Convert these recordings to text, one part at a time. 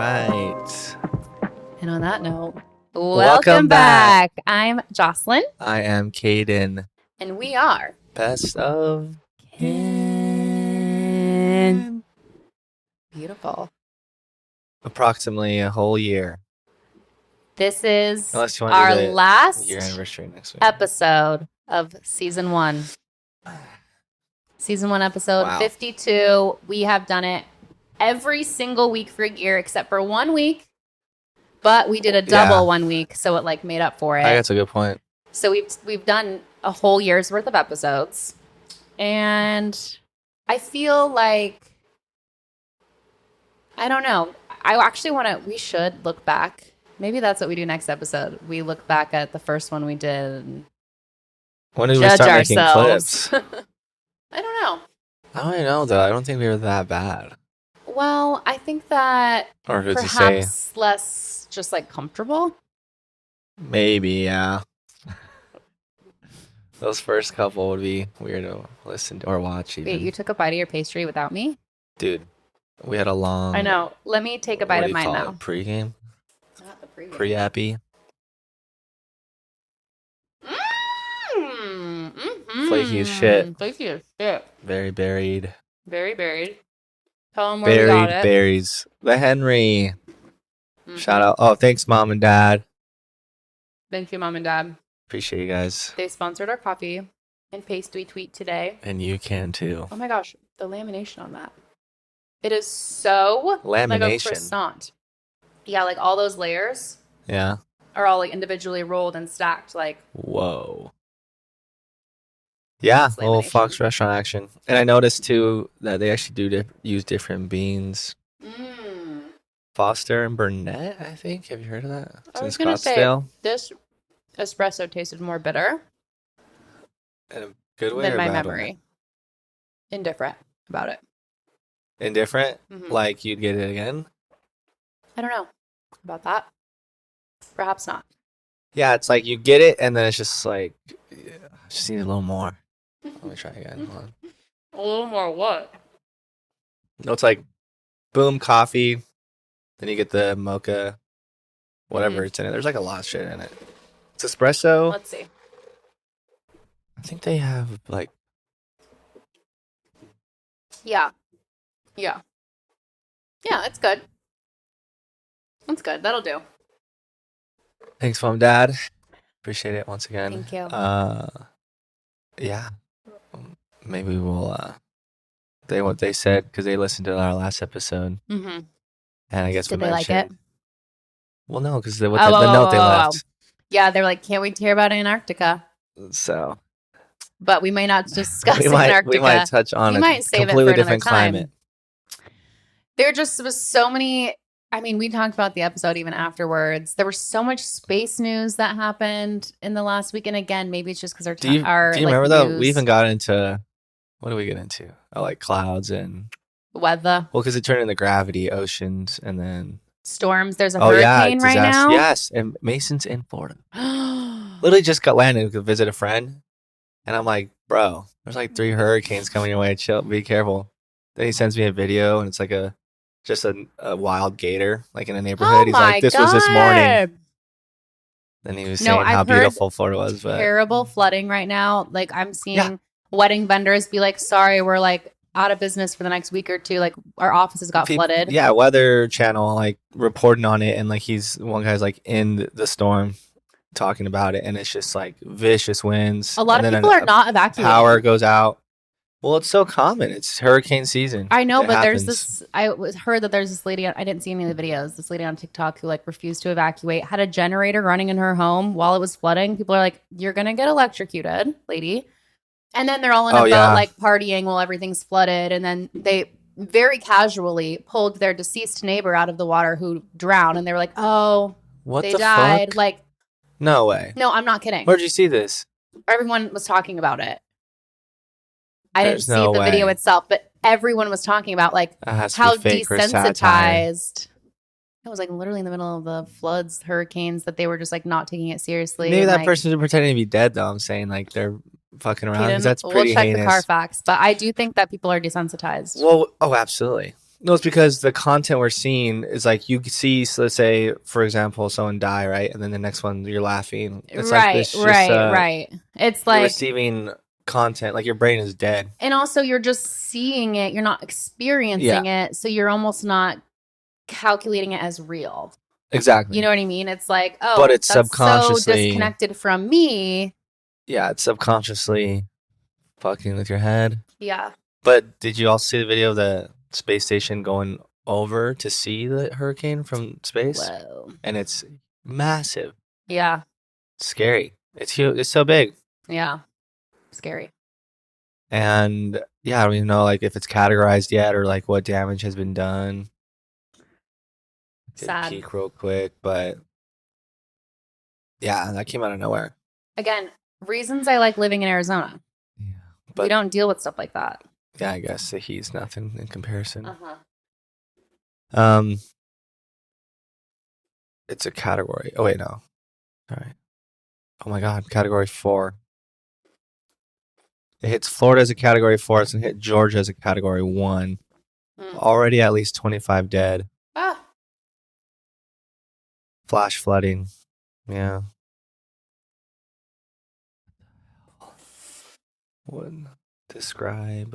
right. And on that note, welcome back. I'm Jocelyn. I am Caden. And we are Best of Ken. Beautiful. Approximately a whole year. This is Unless you want to our do the last year anniversary next week. episode of season 1. Season 1 episode 52. We have done it every single week for a year except for 1 week. But we did a double 1 week, so it like made up for it. That's a good point. So we've done a whole year's worth of episodes. And I feel like, I don't know. I actually we should look back. Maybe that's what we do next episode. We look back at the first one we did and when did we judge start ourselves. making clips? I don't know. I don't know, though. I don't think we were that bad. Well, I think that or did perhaps less just like comfortable. Maybe, yeah. Those first couple would be weird to listen to or watch even. Wait, you took a bite of your pastry without me? Dude, we had a long... I know. Let me take a bite of mine now. Pre-game? Not the pre-game. Pre-appy? Mm-hmm. Flaky as shit. Flaky as shit. Very buried. Very buried. Tell them where we got it. Buried berries. The Henry. Mm-hmm. Shout out. Oh, thanks, Mom and Dad. Thank you, Mom and Dad. Appreciate you guys. They sponsored our coffee and pastry tweet today. And you can too. Oh my gosh, the lamination on that. It is so lamination. Like a croissant. Yeah, like all those layers. Yeah. Are all like individually rolled and stacked. Like whoa. Yeah, little Fox restaurant action. And I noticed too that they actually use different beans. Foster and Burnett, I think. Have you heard of that? It's I was going to say, this espresso tasted more bitter. In a good way than or my bad memory. Way? Indifferent about it. Indifferent? Mm-hmm. Like you'd get it again? I don't know about that. Perhaps not. Yeah, it's like you get it and then it's just like, just need a little more. Let me try again. Hold on. A little more what? No, it's like, boom, coffee. Then you get the mocha, whatever it's in it. There's like a lot of shit in it. It's espresso. Let's see. I think they have like... Yeah. Yeah. Yeah, it's good. It's good. That'll do. Thanks, Mom, Dad. Appreciate it once again. Thank you. Yeah. Maybe we'll... what they said, because they listened to our last episode. Mm-hmm. And I guess did they like it? Well, no, because the note they left. Yeah, they're like, can't wait to hear about Antarctica. So, but we might not discuss Antarctica. We might touch on a completely different climate. There just was so many. I mean, we talked about the episode even afterwards. There was so much space news that happened in the last week, and again, maybe it's just because our do you remember though? We even got into what did we get into? Oh, like clouds and weather. Well, because it turned into gravity, oceans, and then storms. There's a hurricane right now. Yes, and Mason's in Florida. Literally just got landed to visit a friend, and I'm like, bro, there's like 3 hurricanes coming your way. Chill, be careful. Then he sends me a video, and it's like a wild gator, like in a neighborhood. He's like, this was this morning. Then he was saying how beautiful Florida was. But terrible flooding right now. Like I'm seeing wedding vendors be like, sorry, we're like out of business for the next week or two. Like our offices got flooded. Yeah, Weather Channel like reporting on it, and like one guy's like in the storm talking about it, and it's just like vicious winds. A lot of people are not evacuating. Power goes out. Well, it's so common. It's hurricane season. I know, but there's this. Heard that there's this lady. I didn't see any of the videos. This lady on TikTok who like refused to evacuate, had a generator running in her home while it was flooding. People are like, "You're gonna get electrocuted, lady." And then they're all in a boat, like partying while everything's flooded. And then they very casually pulled their deceased neighbor out of the water who drowned. And they were like, "Oh, they died." Fuck? Like, no way. No, I'm not kidding. Where'd you see this? Everyone was talking about it. I didn't see the video itself, but everyone was talking about like how desensitized. It was like literally in the middle of the floods, hurricanes, that they were just like not taking it seriously. Maybe that person's pretending to be dead, though. I'm saying like they're fucking around because that's pretty heinous. We'll check the Carfax, but I do think that people are desensitized. Well, oh, absolutely. No, it's because the content we're seeing is like you see, so let's say, for example, someone die, right? And then the next one you're laughing. It's like Right, this just right, right. It's you're like, receiving content, like your brain is dead. and also you're just seeing it, you're not Yeah, experiencing it, so you're almost not calculating it as real. You exactly. know what I mean? It's like, But oh, it's that's so subconsciously, disconnected from me. yeah, it's subconsciously fucking with your head. Yeah. But did you also see the video of the space station going over to see the hurricane from space? Whoa. And it's massive. Yeah. It's scary. It's huge. It's so big. Yeah. Scary. And yeah, I don't even know like if it's categorized yet or like what damage has been done. Did Sad. peek real quick, but yeah, that came out of nowhere. Again, reasons I like living in Arizona. Yeah. We But don't deal with stuff like that. yeah, I guess the heat's nothing in comparison. Uh-huh. Um, it's a category. Oh wait, no. All right. Oh my God, category 4. It hits Florida as a category 4. It's gonna hit Georgia as a category 1. Mm. Already at least 25 dead. Ah. Flash flooding. Yeah. Would describe.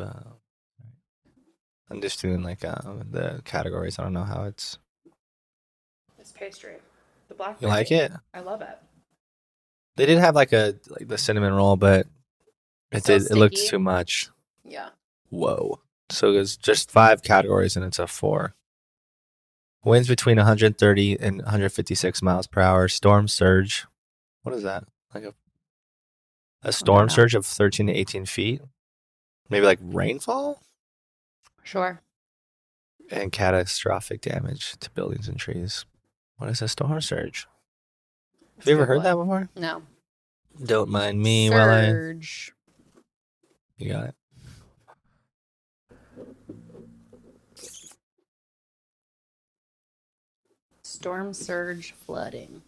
I'm just doing like the categories. I don't know how it's. This pastry. The blackberry. You like it? I love it. They did have like the cinnamon roll, but So it looked sticky. too much. Yeah. Whoa. So there's just 5 categories and it's a 4. Winds between 130 and 156 miles per hour. Storm surge. What is that? Like a storm know. surge of 13 to 18 feet? Maybe like rainfall? Sure. And catastrophic damage to buildings and trees. What is a storm surge? Have you ever heard that before? No. Don't mind me while I. Surge. You got it. Storm surge flooding.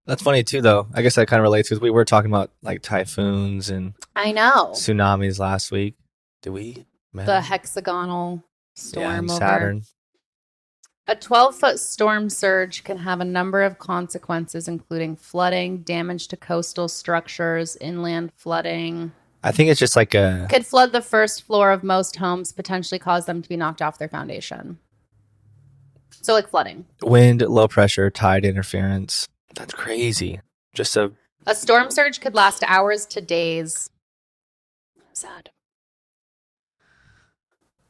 That's funny too, though. I guess that kind of relates because we were talking about like typhoons and I know. tsunamis last week. Did we? The hexagonal storm yeah, and over. Saturn. A 12-foot storm surge can have a number of consequences, including flooding, damage to coastal structures, inland flooding. I think it's just like a Could flood the first floor of most homes, potentially cause them to be knocked off their foundation. So like flooding. wind, low pressure, tide interference. That's crazy. Just a storm surge could last hours to days. Sad.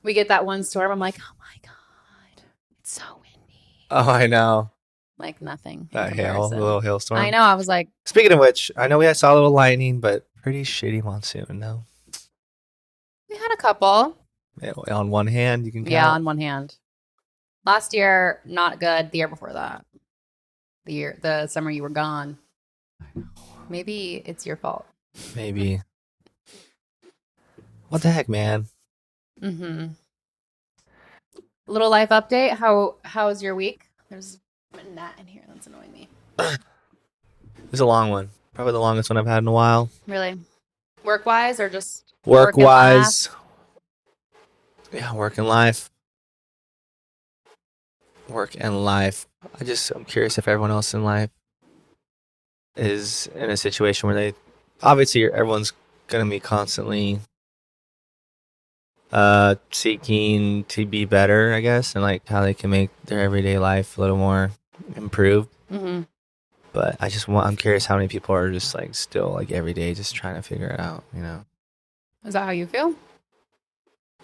We get that one storm. I'm like, oh my God, it's so windy. oh, I know. Like nothing. That hail, the little hailstorm. I know. I was like, Speaking of which, I know we saw a little lightning, but pretty shitty monsoon. No, we had a couple. on one hand, you can count. Yeah, on one hand. Last year, not good. The year before that, the summer you were gone. Maybe it's your fault. Maybe. What the heck, man? Mm-hmm. Little life update. How's your week? There's a gnat in here that's annoying me. It's a long one. Probably the longest one I've had in a while. Really? Work-wise or just Work-wise. Yeah, work and life. Work and life. I'm curious if everyone else in life is in a situation where they obviously everyone's gonna be constantly seeking to be better, I guess, and like how they can make their everyday life a little more improved. Mm-hmm. But I'm curious how many people are just like still like every day just trying to figure it out, you know? Is that how you feel?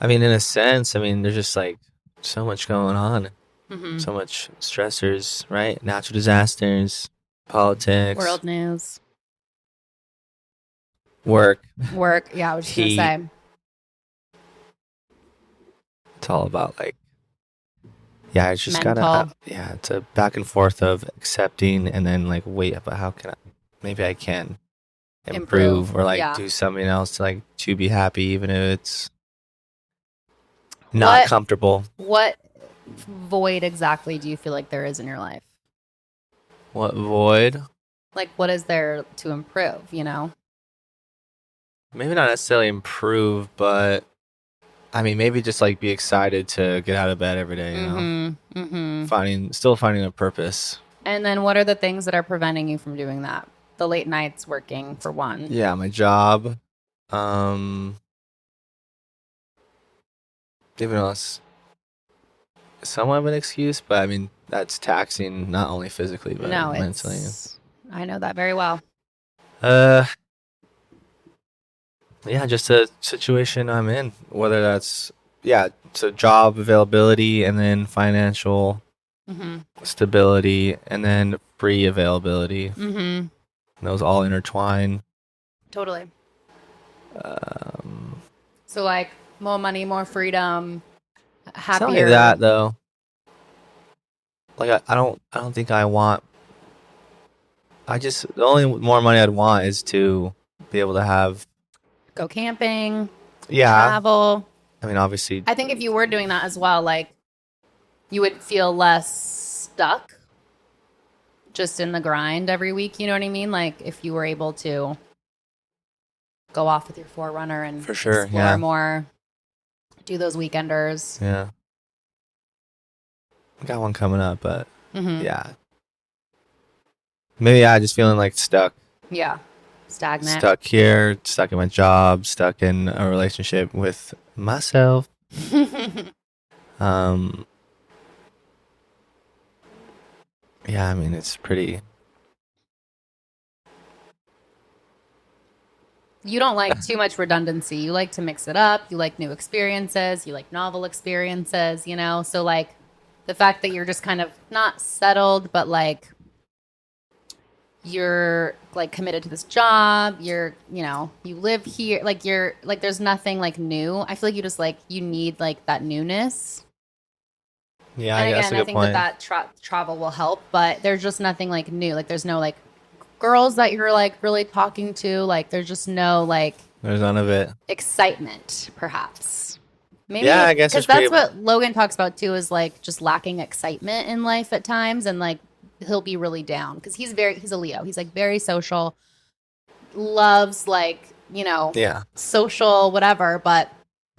I mean, in a sense, I mean, there's just like so much going on, Mm-hmm. so much stressors, right? Natural disasters, politics, World news. work. Yeah, I was just going to say. It's all about like, yeah, it's just Mental. it's a back and forth of accepting and then like, wait, but how can maybe I can improve or like do something else to be happy, even if it's not comfortable. What void exactly do you feel like there is in your life? What void? Like, what is there to improve, you know? Maybe not necessarily improve, but I mean, maybe just like be excited to get out of bed every day, you know? Still finding a purpose. And then what are the things that are preventing you from doing that? The late nights working for one. Yeah, my job. Um, Even though it's somewhat of an excuse, but I mean, that's taxing not only physically, but No, mentally. I know that very well. Uh, yeah, just a situation I'm in, whether that's, yeah, so job availability and then financial Mm-hmm. stability and then free availability. Mm-hmm. Those all intertwine. Totally. Um, So like more money, more freedom, it's not only happier. that though. Like I don't think I want. I just the only more money I'd want is to be able to have. Go camping, Yeah, travel. I mean obviously I think if you were doing that as well, like you would feel less stuck just in the grind every week. You know what I mean? Like if you were able to go off with your forerunner and for sure. explore Yeah, more, do those weekenders. yeah. I got one coming up, but Mm-hmm. yeah, maybe I just feeling like stuck, Yeah. Stagnant. stuck here, stuck in my job, stuck in a relationship with myself. Um, yeah, I mean it's pretty. You don't like too much redundancy. You like to mix it up. You like new experiences. You like novel experiences, you know? So, like, the fact that you're just kind of not settled, but like you're like committed to this job, you're, you know, you live here, like, you're like, there's nothing like new. I feel like you just like, you need like that newness. Yeah, I And guess again, a I good think that point. travel will help, but there's just nothing like new. Like, there's no like girls that you're like really talking to. Like, there's just no like, There's none of it. excitement, perhaps. Yeah, Maybe I guess because it's that's pretty. what Logan talks about too is like just lacking excitement in life at times. And like he'll be really down because he's a Leo. He's like very social, loves like, you know, Yeah, social, whatever. But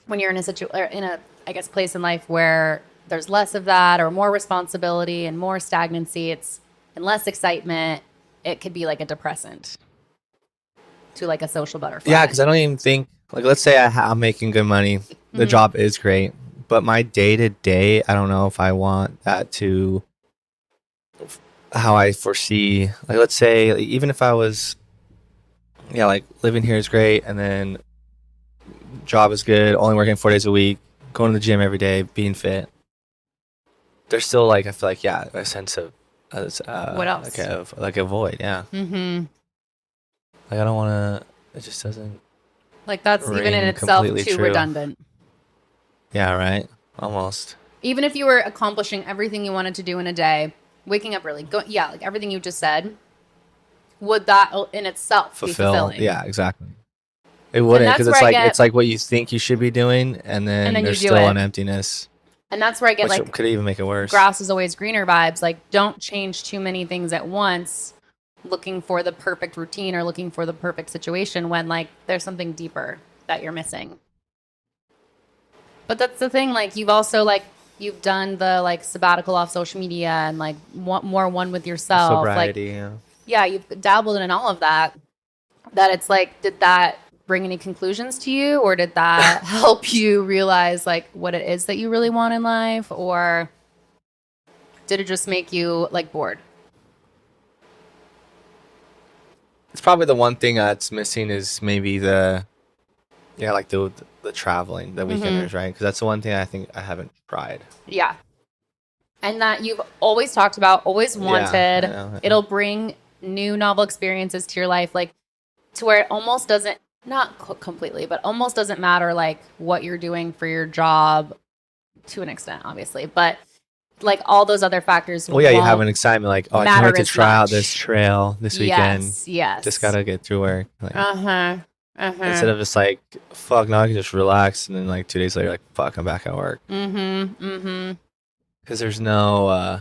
when you're in a, I guess, place in life where there's less of that or more responsibility and more stagnancy, and less excitement, it could be like a depressant to like a social yeah, butterfly. because I don't even think like let's say I'm making good money, the Mm-hmm. job is great, but my day to day, I don't know if I want that to how I foresee. Like let's say like, even if I was yeah like living here is great, and then job is good, only working 4 days a week, going to the gym every day, being fit. There's still like I feel like yeah a sense of What like else? a void. Yeah, Mm-hmm. like I don't want to. It just doesn't Like that's even in ring itself completely too true. redundant. Yeah, right. Almost. Even if you were accomplishing everything you wanted to do in a day, waking up early, yeah, like everything you just said, would that in itself be Fulfill. fulfilling? Yeah, exactly. It And wouldn't because that's where I it's get, like what you think you should be doing, and and then then you there's do still an it. emptiness, And that's where I get which like could even make it worse. grass is always greener vibes. Like, don't change too many things at once, looking for the perfect routine or looking for the perfect situation when like there's something deeper that you're missing. But that's the thing. Like, you've also like, you've done the like sabbatical off social media and like more one with yourself. Like, Sobriety. Yeah. yeah, you've dabbled in all of that. That it's like, did that bring any conclusions to you, or did that help you realize like what it is that you really want in life, or did it just make you like bored? It's probably the one thing that's missing is maybe the yeah like the traveling, the Mm-hmm. weekenders, right? Because that's the one thing I think I haven't tried. Yeah, and that you've always talked about, always Yeah, I wanted. know. It'll bring new novel experiences to your life, like to where it almost doesn't, not completely, but almost doesn't matter like what you're doing for your job to an extent, obviously, but like all those other factors Well, yeah, you have won't an excitement like, oh, I can't wait matter to as try out this much. trail this weekend. Yes, Just yes. gotta get through work. Like Uh-huh. Uh-huh. instead of just like, fuck, now I can just relax, and then like 2 days later, like, fuck, I'm back at work. Mm-hmm. Mm-hmm. Because there's no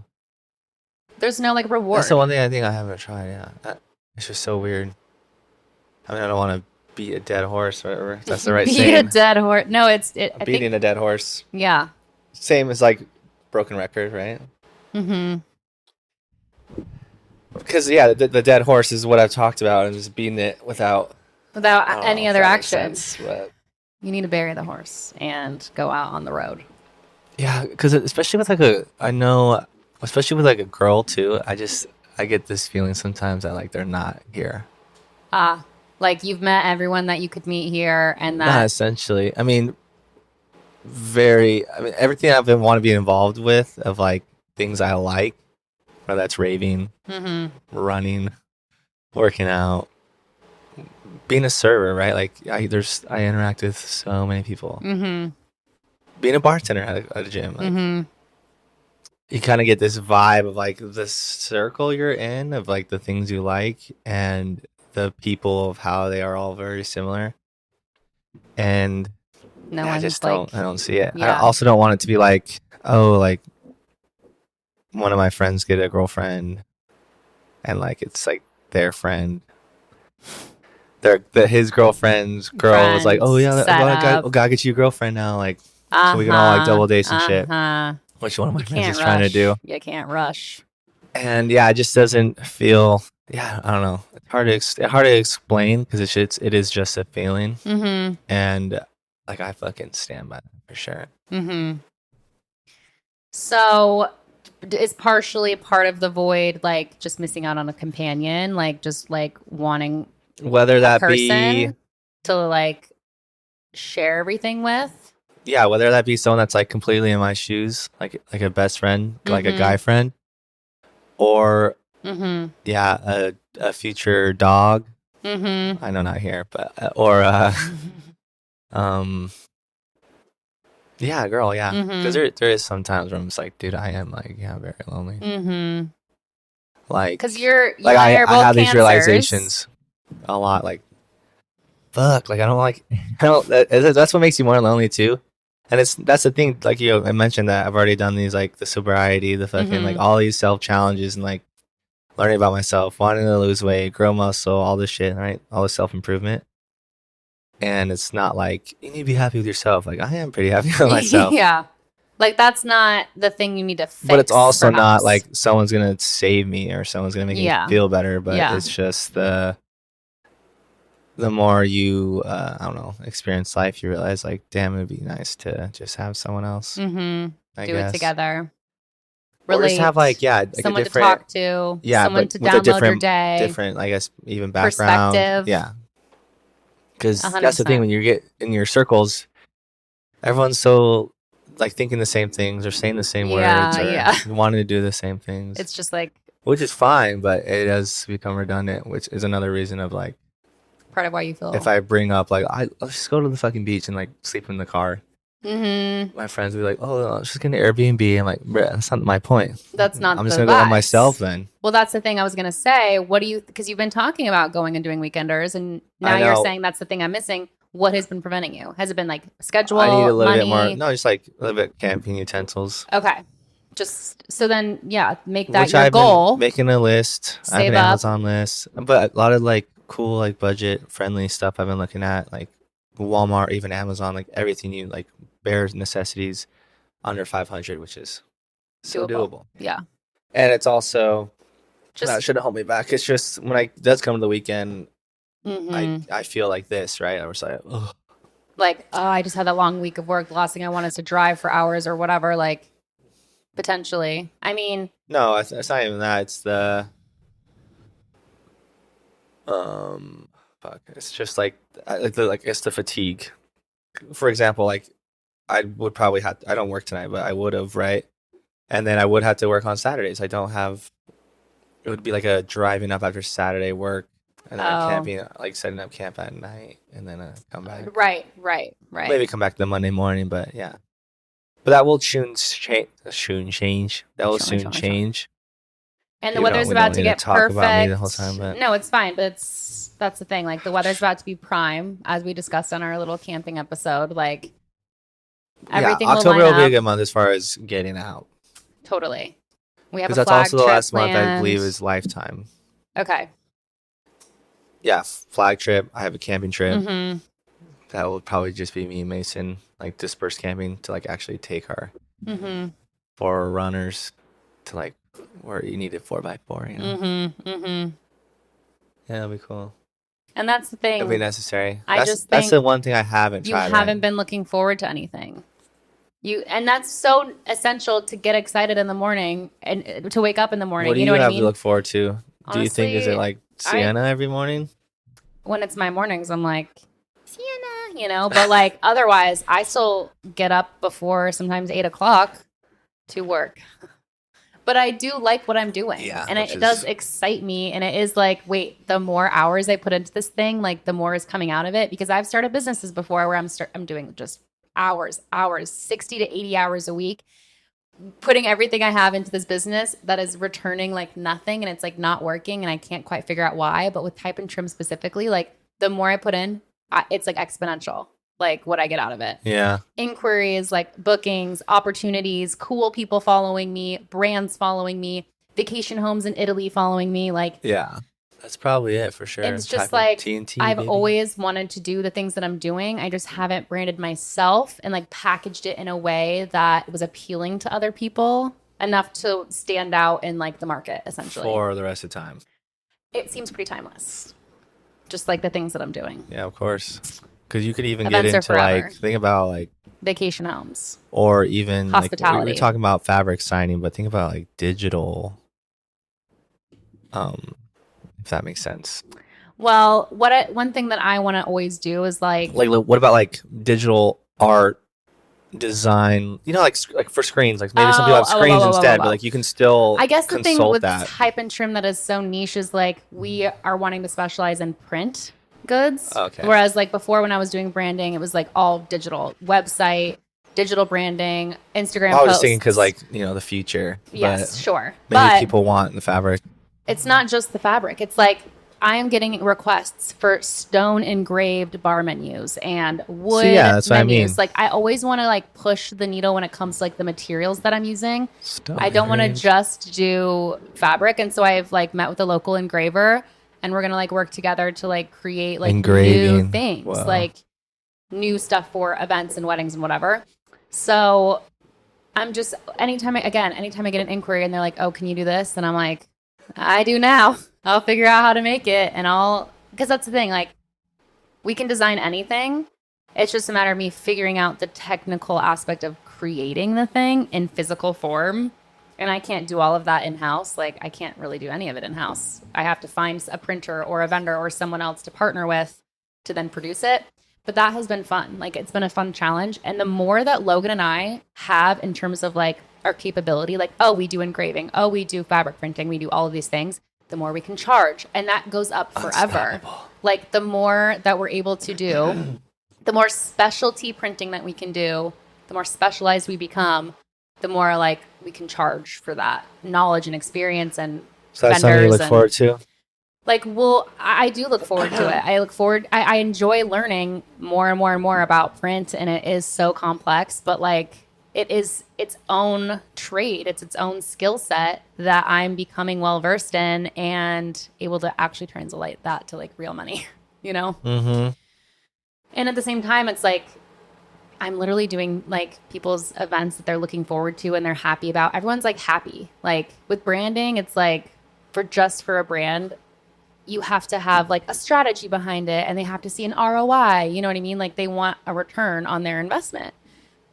There's no like that's the reward. one thing I think I haven't tried. Yeah, it's just so weird. I mean, I don't want to. beat a dead horse, or whatever. If that's the right Beat a saying. dead horse. No, I think, Beating a dead horse. yeah. Same as like broken record, right? Mm-hmm. Because yeah, the dead horse is what I've talked about, and just beating it without. I Without don't know any if other that makes action. sense, but You need to bury the horse and go out on the road. yeah, because especially with like I know, especially with like a girl too. I get this feeling sometimes that like they're not here. Like you've met everyone that you could meet here, and Not that essentially. I mean, everything I've been want to be involved with of like things I like, whether that's raving, running, working out, being a server, right? Like I interact with so many people. Being a bartender at a gym, like you kind of get this vibe of like the circle you're in, of like the things you like, and the people of how they are all very similar. And no I one's just like, don't see it. I yeah. also don't want it to be like, oh, like one of my friends get a girlfriend, and like it's like their friend. His girlfriend's girl was like, oh Friends yeah, set up. gotta get you a girlfriend now, like so we can all like Uh-huh. double date and shit. Uh-huh. Which one of my You friends can't is trying to do. rush. You can't rush. And yeah, it just doesn't feel. Yeah, I don't know. It's hard to explain because it is just a feeling, and like I fucking stand by that for sure. So is partially part of the void like just missing out on a companion, like just like wanting Whether a that be person to like share everything with? yeah, whether that be someone that's like completely in my shoes, like a best friend, like a guy friend, or yeah, a future dog. I know not here, but or um yeah, girl, yeah. Because there is sometimes where I'm just like, dude, I am like yeah, very lonely. Like, Because you like and I are I both have these cancers. realizations a lot. Like, fuck, like I don't like, I don't. That's what makes you more lonely too. And that's the thing. Like I mentioned that I've already done these like the sobriety, the fucking like all these self challenges and like learning about myself, wanting to lose weight, grow muscle, all this shit, right? All this self improvement. And it's not like you need to be happy with yourself. Like I am pretty happy with myself. Yeah. Like that's not the thing you need to fix. But it's also not perhaps. like someone's gonna save me or someone's gonna make me feel better. But it's just the more you I don't know experience life, you realize like, damn, it'd be nice to just have someone else. I do guess. it together. Or just have like like someone a different, to talk to, someone but to with a download your day, different, I guess, even background. perspective. Yeah, because that's the 100%. thing when you get in your circles, everyone's so like thinking the same things or saying the same words or wanting to do the same things. It's just like, which is fine, but it does become redundant, which is another reason of like part of why you feel. if I bring up like let's just go to the fucking beach and like sleep in the car. My friends will be like, "Oh, let's just get an Airbnb." I'm like, "Bruh, that's not my point. That's not. I'm just gonna go by myself then." Well, that's the thing I was gonna say. What do you? Because you've been talking about going and doing weekenders, and now you're saying that's the thing I'm missing. What has been preventing you? Has it been like schedule? I need a little bit money? more. No, just like a little bit camping utensils. Okay. Just so then, yeah, make that Which your I've goal. Been making a list. I have an Amazon list, but a lot of like cool, like budget friendly stuff I've been looking at, like Walmart, even Amazon, like everything you like bare necessities under 500, which is so doable. Yeah, and it's also that shouldn't hold me back. It's just when I does come to the weekend, I feel like this, right? I was like, ugh. Like, oh, I just had that long week of work. The last thing I want is to drive for hours or whatever. Like, potentially. I mean, no, it's not even that. It's the fuck. It's just like it's the fatigue. For example, like I would probably have. I don't work tonight, but I would have, right? And then I would have to work on Saturdays. I don't have. It would be like a driving up after Saturday work, and then camping, like setting up camp at night, and then come back. Right. Maybe come back the Monday morning, but yeah. But that will soon change. That will soon change. And the weather's about to get perfect. About me the whole time, but. No, it's fine. But that's the thing. Like the weather's about to be prime, as we discussed on our little camping episode. Like everything. Yeah, October will be a good month as far as getting out. Totally. We have because that's also the last month I believe is lifetime. Okay. yeah, flag trip. I have a camping trip. Mm-hmm. That will probably just be me and Mason, like dispersed camping to like actually take our Mm-hmm. four runners to like where you need a 4x4, you know? Mm-hmm. Mm-hmm. Yeah, that'll be cool. And that's the It'll be thing. necessary. I just That's think the one thing I haven't you tried, right? haven't been looking forward to anything. And that's so essential to get excited in the morning and to wake up in the What morning. do You know you what I have to mean? look forward to? Do you think is it Honestly, like I Sienna every morning? when it's my mornings, I'm like, Sienna, but like otherwise, I still get up before sometimes 8 o'clock to work. But I do like what I'm doing, Yeah, and which it does is excite me. And it is like, wait, the more hours I put into this thing, like the more is coming out of it. Because I've started businesses before where I'm doing just hours, 60 to 80 hours a week, putting everything I have into this business that is returning like nothing, and it's like not working, and I can't quite figure out why. But with Type and Trim specifically, like the more I put in, it's like exponential, like what I get out of it. yeah. Inquiries, like bookings, opportunities, cool people following me, brands following me, vacation homes in Italy following me. Like Yeah. That's probably it for sure. it's just Type of like TNT, I've baby. always wanted to do the things that I'm doing. I just haven't branded myself and like packaged it in a way that was appealing to other people enough to stand out in like the market, essentially. For the rest of the time. It seems pretty timeless. Just like the things that I'm doing. Yeah, of course. Because you could even get Events are into forever. like, think about like, Vacation homes, or even like, we were hospitality. talking about fabric signing, but think about like digital, um, if that makes sense. Well, one thing that I want to always do is like Like, what about like digital art design? You know, like for screens, like maybe some people have screens instead, but like you can still I guess the thing consult with that. Type and Trim that is so niche is like we are wanting to specialize in print goods. Okay. Whereas like before when I was doing branding, it was like all digital website, digital branding, Instagram I was posts. just thinking because like, you know, the future. Yes, But sure. maybe But people want the fabric. it's not just the fabric. It's like I am getting requests for stone engraved bar menus and wood yeah, that's what I menus. mean. Like I always want to like push the needle when it comes to like the materials that I'm using. Stone I don't want to engraved. just do fabric, and so I've like met with a local engraver, and we're gonna like work together to like create like new Engraving. things, Wow. like new stuff for events and weddings and whatever. So I'm just anytime I get an inquiry and they're like, "Oh, can you do this?" and I'm like, "I do now. I'll figure out how to make it, and because that's the thing. Like, we can design anything. It's just a matter of me figuring out the technical aspect of creating the thing in physical form." And I can't do all of that in house. Like, I can't really do any of it in house. I have to find a printer or a vendor or someone else to partner with to then produce it. But that has been fun. Like, it's been a fun challenge. And the more that Logan and I have in terms of like our capability, like, oh, we do engraving, oh, we do fabric printing, we do all of these things, the more we can charge. And that goes up forever. Like, the more that we're able to do, the more specialty printing that we can do, the more specialized we become, the more like we can charge for that knowledge and experience and So that's something you look forward to? like, well, I do look forward to it. I enjoy learning more and more and more about print, and it is so complex, but like it is its own trade. It's its own skill set that I'm becoming well versed in and able to actually translate that to like real money, you know? Mm-hmm. And at the same time, it's like, I'm literally doing like people's events that they're looking forward to and they're happy about. Everyone's like happy. Like with branding, it's like for a brand, you have to have like a strategy behind it and they have to see an ROI. You know what I mean? Like they want a return on their investment.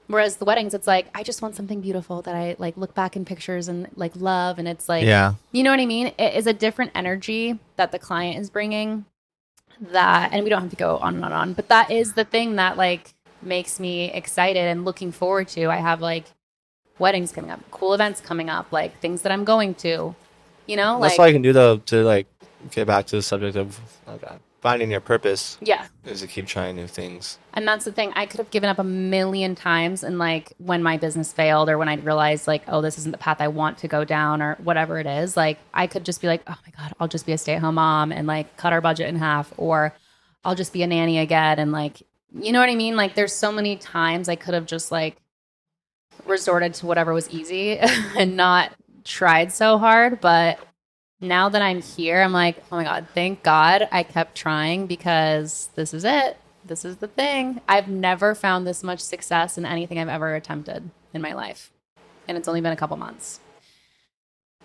Whereas the weddings, it's like, I just want something beautiful that I like look back in pictures and like love. And it's like, Yeah. you know what I mean? It is a different energy that the client is bringing that, and we don't have to go on and on, but that is the thing that like makes me excited and looking forward to. I have like weddings coming up, cool events coming up, like things that I'm going to, you know, That's like all you can do though to like get back to the subject of finding your purpose. Yeah. Is to keep trying new things. And that's the thing. I could have given up a million times, and like when my business failed or when I realized like, oh, this isn't the path I want to go down or whatever it is, like I could just be like, oh my God, I'll just be a stay-at-home mom and like cut our budget in half, or I'll just be a nanny again. And like, you know what I mean? Like there's so many times I could have just like resorted to whatever was easy and not tried so hard. But Now that I'm here, I'm like, oh my God, thank God I kept trying because this is it. This is the thing. I've never found this much success in anything I've ever attempted in my life. And it's only been a couple months.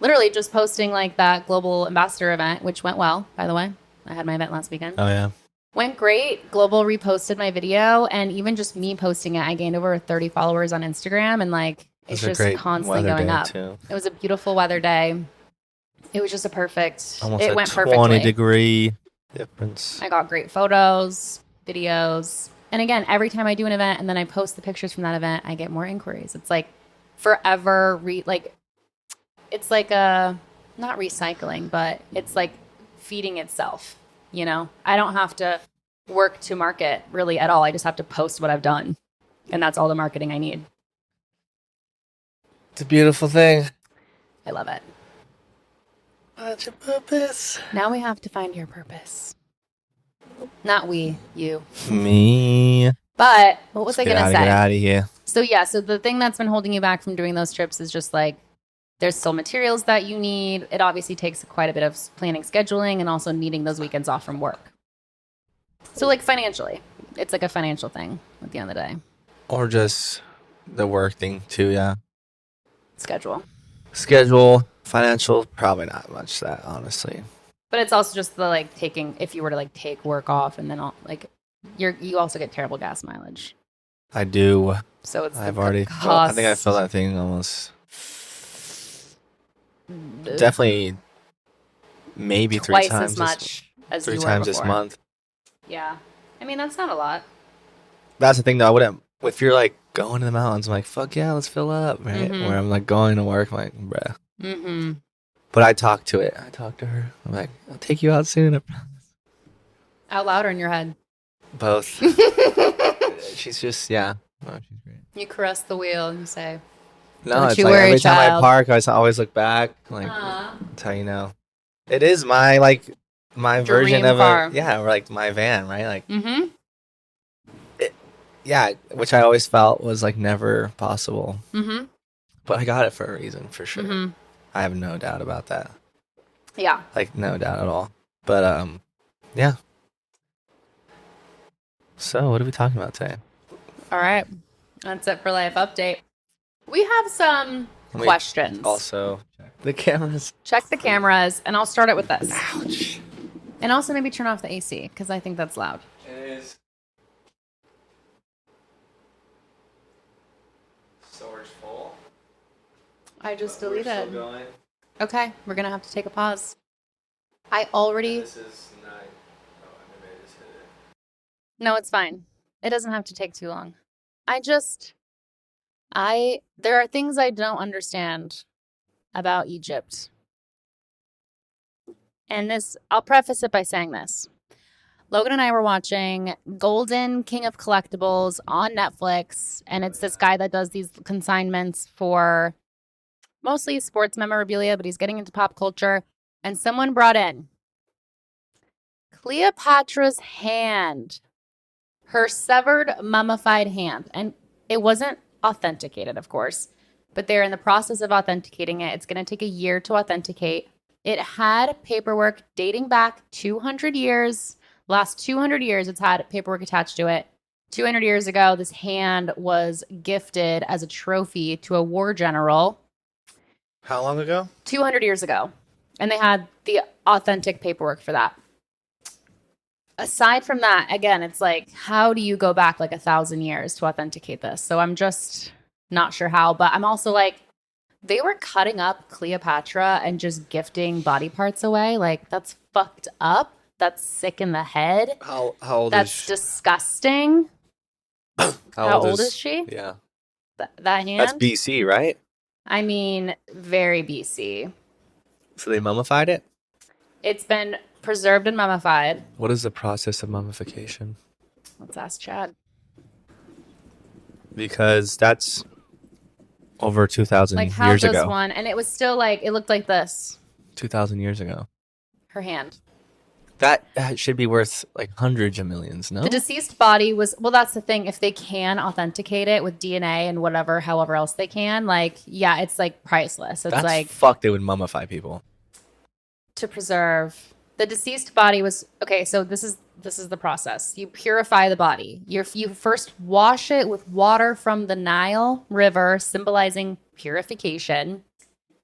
Literally just posting like that global ambassador event, which went well, by the way. I had my event last weekend. Oh yeah. Went great. Global reposted my video, and even just me posting it, I gained over 30 followers on Instagram, and like it's It was a just great constantly weather going day up. too. It was a beautiful weather day. It was just a perfect. Almost It a went 20 perfectly. degree difference. I got great photos, videos, and again, every time I do an event and then I post the pictures from that event, I get more inquiries. It's like forever it's like a not recycling, but it's like feeding itself. I don't have to work to market really at all. I just have to post what I've done, and that's all the marketing I need. It's a beautiful thing. I love it. What's your purpose? Now we have to find your purpose. Not we, you. Me. But what was Let's I going to get say? out of here. So the thing that's been holding you back from doing those trips is just like there's still materials that you need. It obviously takes quite a bit of planning, scheduling, and also needing those weekends off from work. So like financially, it's like a financial thing at the end of the day. Or just the work thing too, yeah. Schedule. Schedule, financial, probably not much that, honestly. But it's also just the like taking, if you were to like take work off and then like you also get terrible gas mileage. I do. So it's I've the already cost. I think I felt that thing almost. Definitely maybe twice three times as much as three you were times this before. month. Yeah. I mean, that's not a lot. That's the thing though, I wouldn't if you're like going to the mountains, I'm like, fuck yeah, let's fill up, right? Mhm. Where I'm like going to work, I'm like, bruh. Mm-hmm. But I talk to it. I talk to her. I'm like, I'll take you out soon. Out loud or in your head? Both. She's just yeah. No, she's great. You caress the wheel and you say, No, Don't it's you like worry, every time I child. park, I always look back. Like Aw. that's how you know. It is my my version Dream of car. or like my van, right? Like Mm-hmm. yeah, which I always felt was like never possible. Mm-hmm. But I got it for a reason, for sure. Mm-hmm. I have no doubt about that. Yeah. Like no doubt at all. But yeah. So what are we talking about today? All right. That's it for Life Update. We have some questions. Also, check the cameras. Check the cameras, and I'll start it with this. Ouch. And also maybe turn off the AC, because I think that's loud. It is. Storage full. I just We're still deleted. going. Okay, we're going to have to take a pause. I already... This is not. Oh, maybe I just hit it. No, it's fine. It doesn't have to take too long. There are things I don't understand about Egypt. And I'll preface it by saying this. Logan and I were watching Golden King of Collectibles on Netflix, and it's this guy that does these consignments for mostly sports memorabilia, but he's getting into pop culture. And someone brought in Cleopatra's hand, her severed mummified hand. And it wasn't authenticated, of course, but they're in the process of authenticating it. It's going to take a year to authenticate. It had paperwork dating back 200 years. Last 200 years, it's had paperwork attached to it. 200 years ago, this hand was gifted as a trophy to a war general. How long ago? 200 years ago. And they had the authentic paperwork for that. Aside from that, again, it's like, how do you go back like 1,000 years to authenticate this? So I'm just not sure how, but I'm also like, they were cutting up Cleopatra and just gifting body parts away. Like, that's fucked up. That's sick in the head. How old That's is disgusting. How old is she? Yeah. That hand? That's BC, right? I mean, very BC. So they mummified it? It's been preserved and mummified. What is the process of mummification? Let's ask Chad. Because that's over 2,000 Like, how years does ago. one? And it was still like, it looked like this. 2,000 years ago. Her hand. That should be worth like hundreds of millions, no? The deceased body was, well, that's the thing. If they can authenticate it with DNA and whatever, however else they can, like, yeah, it's like priceless. It's That's like, fuck, they would mummify people. to preserve the deceased body was okay. So this is the process. You purify the body. You first wash it with water from the Nile River, symbolizing purification.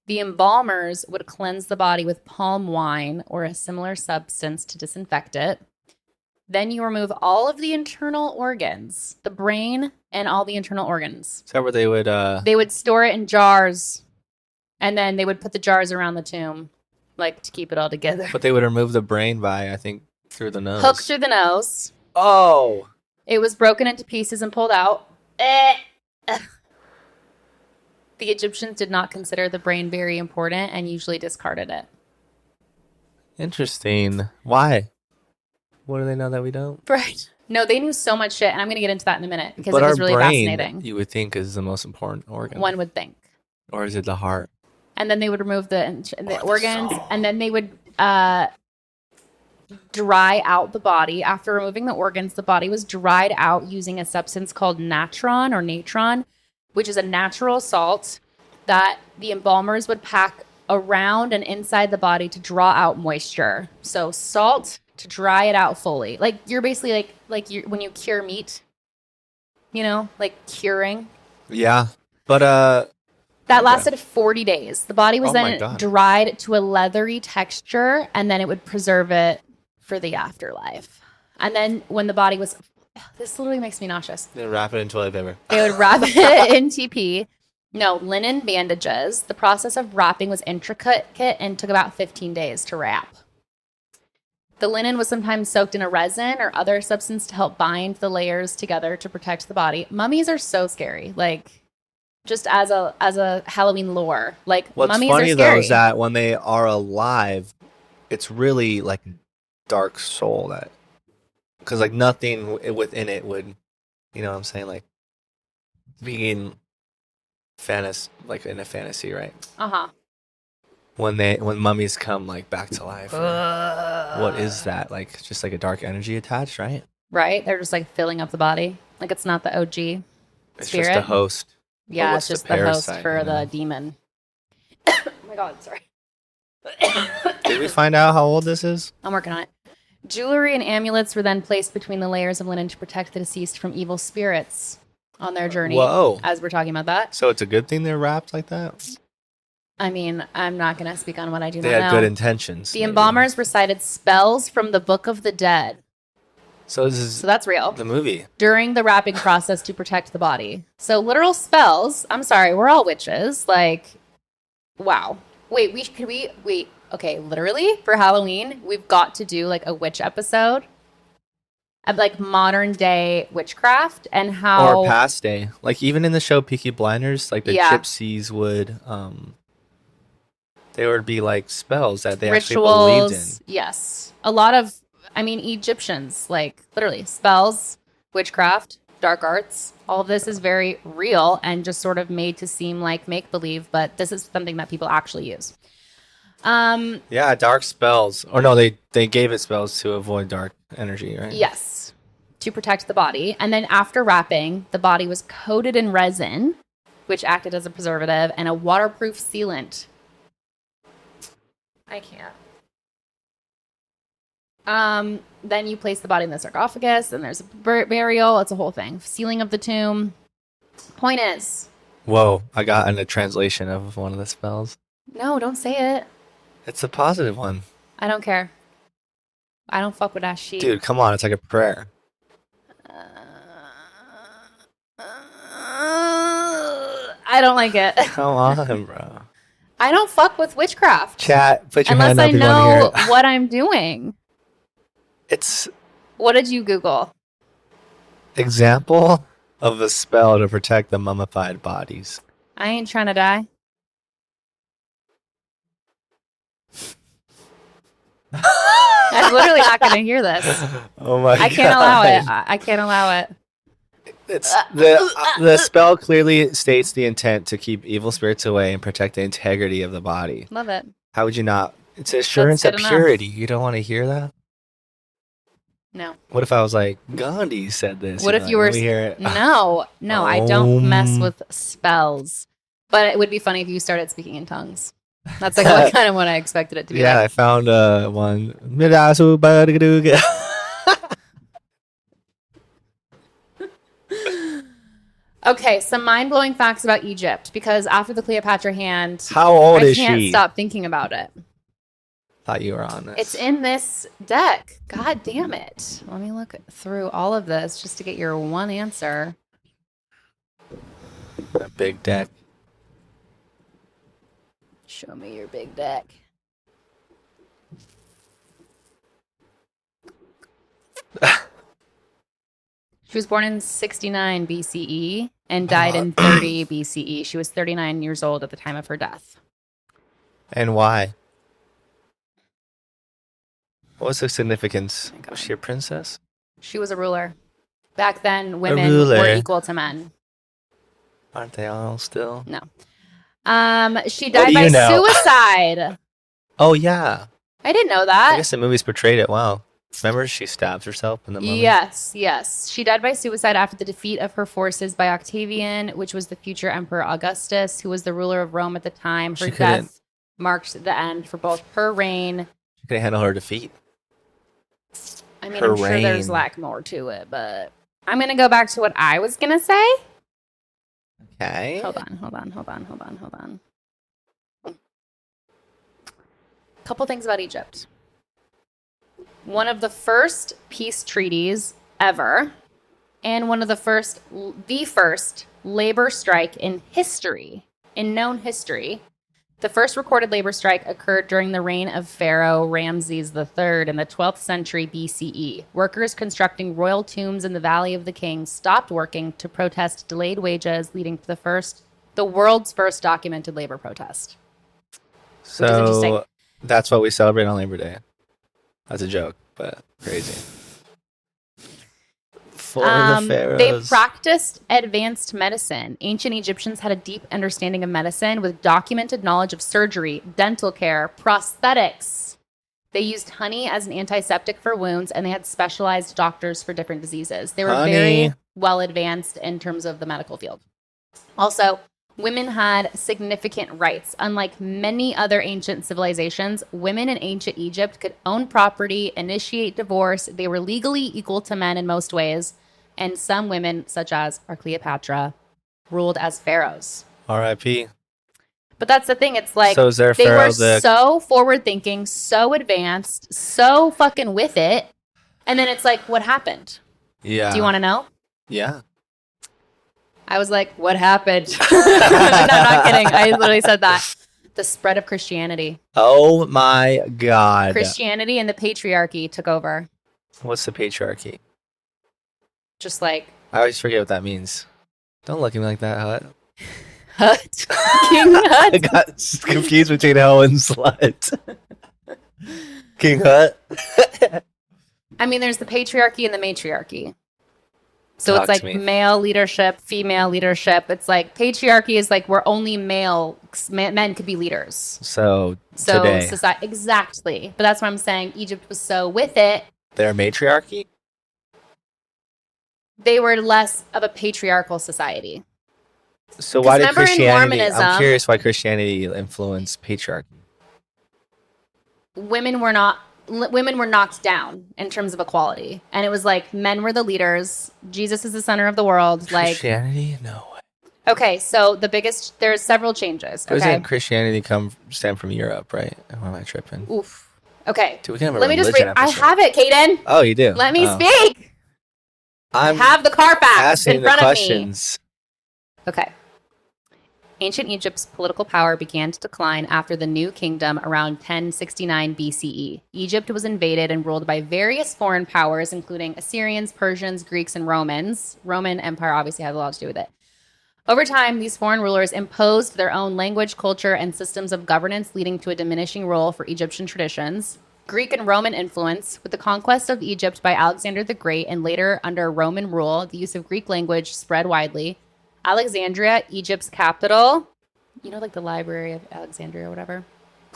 The embalmers would cleanse the body with palm wine or a similar substance to disinfect it. Then you remove all of the internal organs, the brain and all the internal organs. Is that where they would They would store it in jars, and then they would put the jars around the tomb, like to keep it all together. but they would remove the brain by, I think, through the nose. Hook through the nose. Oh. It was broken into pieces and pulled out. The Egyptians did not consider the brain very important and usually discarded it. Interesting. Why? What do they know that we don't? Right. No, they knew so much shit, and I'm going to get into that in a minute because But it was our really brain, fascinating. you would think, is the most important organ. One would think. Or is it the heart? And then they would remove the organs, and then they would dry out the body. After removing the organs, the body was dried out using a substance called natron, which is a natural salt that the embalmers would pack around and inside the body to draw out moisture. So salt to dry it out fully. Like you're basically like you when you cure meat, like curing. Yeah. But That lasted 40 days. The body was Oh my then God. dried to a leathery texture, and then it would preserve it for the afterlife. And then when the body was, this literally makes me nauseous. they wrap it in toilet paper. They would wrap it in TP. No, linen bandages. The process of wrapping was intricate and took about 15 days to wrap. The linen was sometimes soaked in a resin or other substance to help bind the layers together to protect the body. Mummies are so scary. Like, just as a Halloween lore, like What's mummies funny are though scary. is that when they are alive, it's really like dark soul that, because like nothing within it would, you know what I'm saying, like being like in a fantasy, right? Uh-huh. When mummies come like back to life, what is that? Like just like a dark energy attached, right? Right? They're just like filling up the body. Like it's not the OG It's spirit. just a host. Yeah, what's it's the just the host parasite, for you know? the demon. Oh my god, sorry. Did we find out how old this is? I'm working on it. Jewelry and amulets were then placed between the layers of linen to protect the deceased from evil spirits on their journey. Whoa. As we're talking about that. So it's a good thing they're wrapped like that? I mean, I'm not going to speak on what I do They not had know. good intentions. The maybe. embalmers recited spells from the Book of the Dead. So this is So that's real. the movie. During the wrapping process to protect the body. So literal spells. I'm sorry, we're all witches. Like, wow. Wait, wait. Okay, literally for Halloween, we've got to do like a witch episode of like modern day witchcraft and how Or past day. Like even in the show Peaky Blinders, like the Yeah. gypsies would there would be like spells that they actually believed in. rituals. Yes. A lot of, I mean, Egyptians, like literally spells, witchcraft, dark arts. All of this is very real and just sort of made to seem like make believe, but this is something that people actually use. Yeah, dark spells. Or no, they gave it spells to avoid dark energy, right? Yes, to protect the body. And then after wrapping, the body was coated in resin, which acted as a preservative, and a waterproof sealant. I can't. Then you place the body in the sarcophagus, and there's a burial. It's a whole thing. Sealing of the tomb. Point is, Whoa, I got in a translation of one of the spells. no, don't say it. It's a positive one. I don't care. I don't fuck with that shit. Dude, come on, it's like a prayer. I don't like it. Come on, bro. I don't fuck with witchcraft. Chat, put your Unless hand up I if you want to know hear it. what I'm doing. It's What did you Google? example of a spell to protect the mummified bodies. I ain't trying to die. I'm literally not going to hear this. Oh my god. I can't allow it. I can't allow it. It's the spell clearly states the intent to keep evil spirits away and protect the integrity of the body. Love it. How would you not? It's assurance That's of good enough. purity. You don't want to hear that? No. What if I was like, Gandhi said this? What You'd if be you like, were? "Let me hear it." No, I don't mess with spells. But it would be funny if you started speaking in tongues. That's like what kind of what I expected it to be Yeah, like. I found one. Midasu Badagadooga. Okay, some mind blowing facts about Egypt because after the Cleopatra hand, How old I is can't she? stop thinking about it. Thought you were on It's this. in this deck. God damn it. Let me look through all of this just to get your one answer. A big deck. Show me your big deck. She was born in 69 BCE and died in 30 BCE. She was 39 years old at the time of her death. And why? What's the significance? Oh my Was God. she a princess? She was a ruler. Back then, A women were ruler. equal to men. Aren't they all still? No. She What do died by you know? suicide. Oh yeah. I didn't know I that. guess the movies portrayed it well. Remember she stabs herself in the mummy? Yes, yes. She died by suicide after the defeat of her forces by Octavian, which was the future Emperor Augustus, who was the ruler of Rome at the time. Her She couldn't death marked the end for both her reign. she couldn't handle her defeat. I mean, Her I'm sure there's reign. like more to it, but I'm going to go back to what I was going to say. Okay. Hold on. Couple things about Egypt. One of the first peace treaties ever, and one of the first labor strike in history, in known history. The first recorded labor strike occurred during the reign of Pharaoh Ramses III in the 12th century BCE. Workers constructing royal tombs in the Valley of the Kings stopped working to protest delayed wages, leading to the world's first documented labor protest, which is interesting. So that's what we celebrate on Labor Day. That's a joke, but crazy. For the They pharaohs. practiced advanced medicine. Ancient Egyptians had a deep understanding of medicine with documented knowledge of surgery, dental care, prosthetics. They used honey as an antiseptic for wounds, and they had specialized doctors for different diseases. They were very well advanced in terms of the medical field. Also, women had significant rights. Unlike many other ancient civilizations, women in ancient Egypt could own property, initiate divorce. They were legally equal to men in most ways. And some women, such as our Cleopatra, ruled as pharaohs. R.I.P. But that's the thing. It's like So is there they pharaoh were so forward thinking, so advanced, so fucking with it. And then it's like, what happened? Yeah. Do you want to know? Yeah. I was like, what happened? No, not kidding. I literally said that. The spread of Christianity. Oh my God. Christianity and the patriarchy took over. What's the patriarchy? Just like I always forget what that means. Don't look at me like that, Hut. Hut. King I Hut. got confused between hoe and slut. King Hut. I mean, there's the patriarchy and the matriarchy. So Talk it's like to me. male leadership, female leadership. It's like patriarchy is like where only men could be leaders. So today, society, exactly. But that's what I'm saying. Egypt was so with it. their matriarchy? They were less of a patriarchal society. So why did remember in Christianity? Mormonism- I'm curious why Christianity influenced patriarchy. Women were knocked down in terms of equality, and it was like men were the leaders. Jesus is the center of the world. Like, Christianity? No way. okay, so there's several changes. Okay, Doesn't Christianity stem from Europe, right? Or am I tripping? oof. Okay, Dude, we can have a let me just religion read. I episode. have it, Kaden. Oh, you do. Let me Oh. speak. I'm I have the Carfax asking in the front questions. of me. Okay. Ancient Egypt's political power began to decline after the New Kingdom around 1069 BCE. Egypt was invaded and ruled by various foreign powers, including Assyrians, Persians, Greeks, and Romans. Roman Empire obviously had a lot to do with it. Over time, these foreign rulers imposed their own language, culture, and systems of governance, leading to a diminishing role for Egyptian traditions. Greek and Roman influence. With the conquest of Egypt by Alexander the Great and later under Roman rule, the use of Greek language spread widely. Alexandria, Egypt's capital, like the Library of Alexandria or whatever.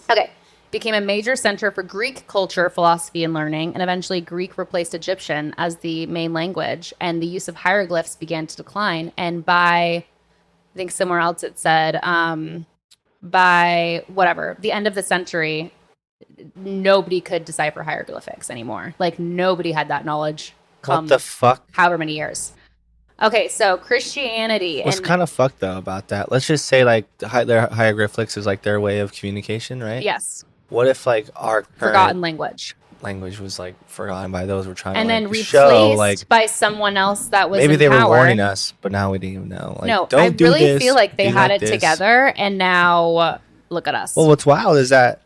Okay. Became a major center for Greek culture, philosophy, and learning, and eventually Greek replaced Egyptian as the main language, and the use of hieroglyphs began to decline. And by, I think somewhere else it said, by whatever, the end of the century, nobody could decipher hieroglyphics anymore. Like nobody had that knowledge What the come fuck? however many years. Okay, so Christianity What's and kind of fucked though about that? Let's just say like their hieroglyphics is like their way of communication, right? yes, What if like our current forgotten language. language was like forgotten by those we're trying to And then like show like replaced by someone else that was maybe in they were warning power. us, but now we didn't even know. Like, No, I don't do really feel this, like they do had not it this. together and now look at Well, us. what's wild is that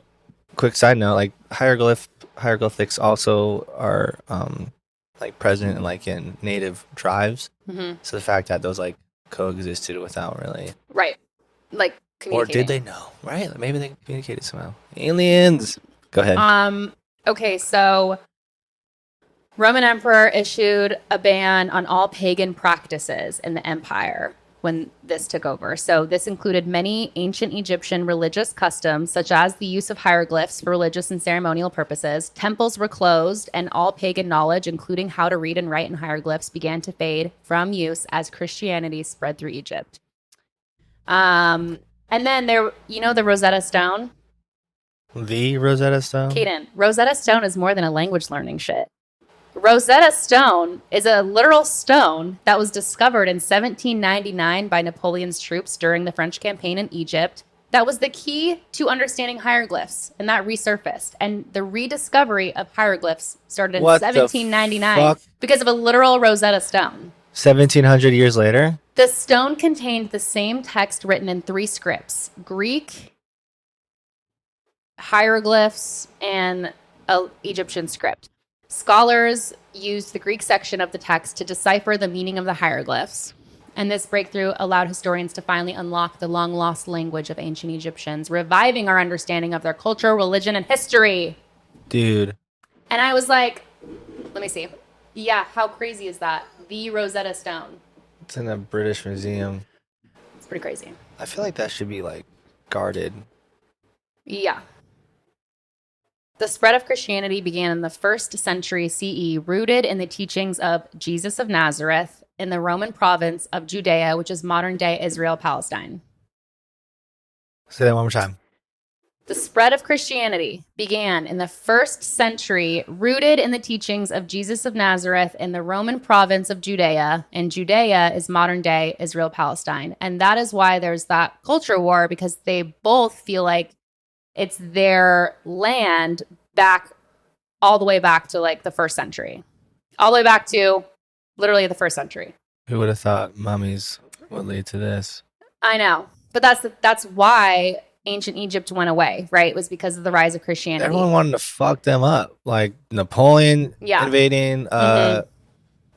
quick side note, like hieroglyphics also are like present in like in native tribes. Hmm. So the fact that those like coexisted without really, Right. Like or did communicating. they know? Right? Like, maybe they communicated somehow. Aliens. Go ahead. Okay, so Roman Emperor issued a ban on all pagan practices in the empire when this took over. So this included many ancient Egyptian religious customs, such as the use of hieroglyphs for religious and ceremonial purposes. Temples were closed, and all pagan knowledge, including how to read and write in hieroglyphs, began to fade from use as Christianity spread through Egypt. And then there, the Rosetta Stone. The Rosetta Stone. Kaden, Rosetta Stone is more than a language learning shit. Rosetta Stone is a literal stone that was discovered in 1799 by Napoleon's troops during the French campaign in Egypt. That was the key to understanding hieroglyphs, and that resurfaced. And the rediscovery of hieroglyphs started in What the 1799 fuck? because of a literal Rosetta Stone. 1700 years later. The stone contained the same text written in 3 scripts: Greek, hieroglyphs, and Egyptian script. Scholars used the Greek section of the text to decipher the meaning of the hieroglyphs. And this breakthrough allowed historians to finally unlock the long-lost language of ancient Egyptians, reviving our understanding of their culture, religion, and history. Dude. And I was like, let me see. Yeah, how crazy is that? The Rosetta Stone. It's in a British museum. It's pretty crazy. I feel like that should be like guarded. Yeah. The spread of Christianity began in the 1st century CE, rooted in the teachings of Jesus of Nazareth in the Roman province of Judea, which is modern-day Israel, Palestine. Say that one more time. The spread of Christianity began in the 1st century, rooted in the teachings of Jesus of Nazareth in the Roman province of Judea, and Judea is modern-day Israel, Palestine. And that is why there's that culture war, because they both feel like it's their land back all the way back to like the 1st century, all the way back to literally the 1st century. Who would have thought mummies would lead to this? I know, but that's why ancient Egypt went away, right? It was because of the rise of Christianity. Everyone wanted to fuck them up, like Napoleon invading.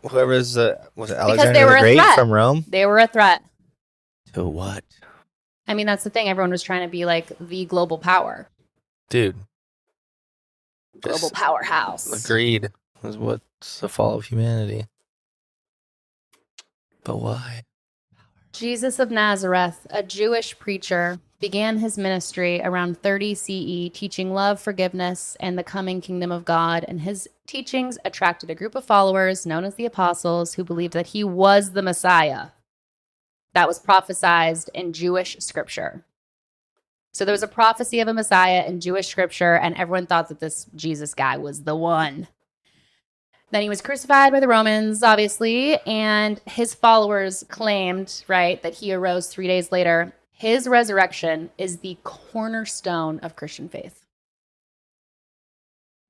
Whoever's was it Alexander the Great from Rome? They were a threat. To what? I mean, that's the thing. Everyone was trying to be like the global power. Dude. Global powerhouse. Agreed. Was what's the fall of humanity. But why? Jesus of Nazareth, a Jewish preacher, began his ministry around 30 CE, teaching love, forgiveness, and the coming kingdom of God. And his teachings attracted a group of followers known as the apostles who believed that he was the Messiah that was prophesied in Jewish scripture. So there was a prophecy of a Messiah in Jewish scripture, and everyone thought that this Jesus guy was the one. Then he was crucified by the Romans, obviously, and his followers claimed, right, that he arose 3 days later. His resurrection is the cornerstone of Christian faith.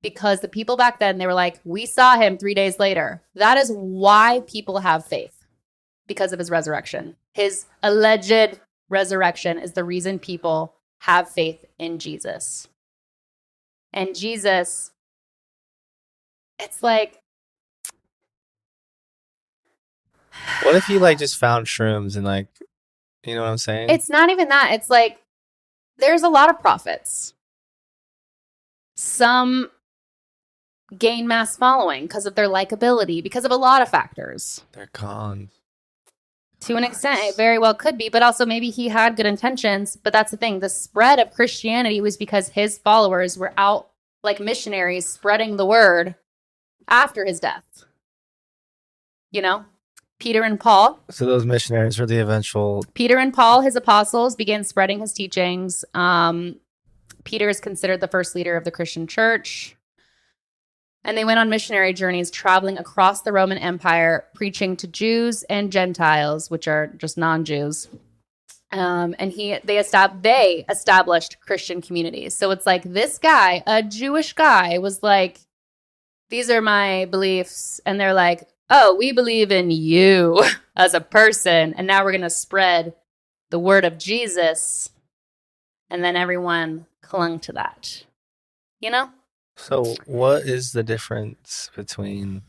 Because the people back then, they were like, we saw him 3 days later. That is why people have faith, because of his resurrection. His alleged resurrection is the reason people have faith in Jesus. And Jesus, it's like, what if he like just found shrooms and like, you know what I'm saying? It's not even that. It's like, there's a lot of prophets. Some gain mass following because of their likability, because of a lot of factors. They're cons. To an extent, it very well could be, but also maybe he had good intentions. But that's the thing. The spread of Christianity was because his followers were out like missionaries spreading the word after his death. You know? Peter and Paul. So those missionaries were the eventual. Peter and Paul, his apostles, began spreading his teachings. Peter is considered the first leader of the Christian church. And they went on missionary journeys traveling across the Roman Empire, preaching to Jews and Gentiles, which are just non-Jews. And they established Christian communities. So it's like this guy, a Jewish guy, was like, these are my beliefs. And they're like, oh, we believe in you as a person. And now we're going to spread the word of Jesus. And then everyone clung to that. You know? So what is the difference between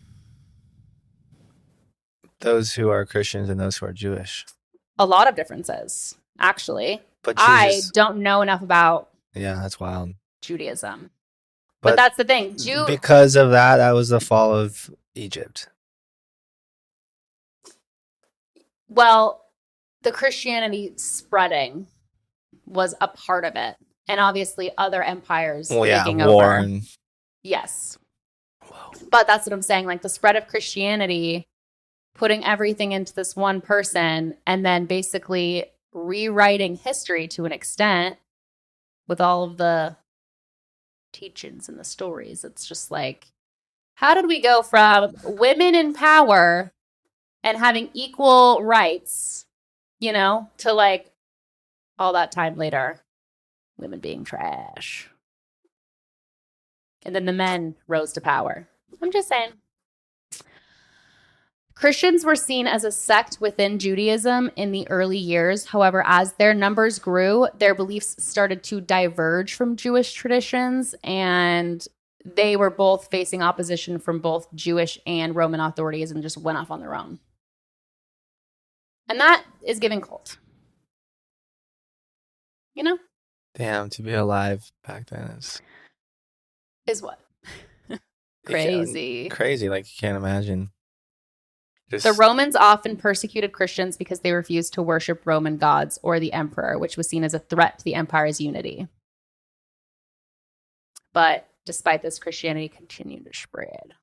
those who are Christians and those who are Jewish? A lot of differences, actually. But I don't know enough about that's wild. Judaism. But that's the thing. Because of that was the fall of Egypt. Well, the Christianity spreading was a part of it. And obviously other empires taking over. Yes. Whoa. But that's what I'm saying. Like the spread of Christianity, putting everything into this one person and then basically rewriting history to an extent with all of the teachings and the stories. It's just like, how did we go from women in power and having equal rights, to like all that time later, women being trash. And then the men rose to power. I'm just saying. Christians were seen as a sect within Judaism in the early years. However, as their numbers grew, their beliefs started to diverge from Jewish traditions, and they were both facing opposition from both Jewish and Roman authorities and just went off on their own. And that is giving cult. Damn, to be alive back then is what? Crazy. Crazy, like you can't imagine. The Romans often persecuted Christians because they refused to worship Roman gods or the emperor, which was seen as a threat to the empire's unity. But despite this, Christianity continued to spread.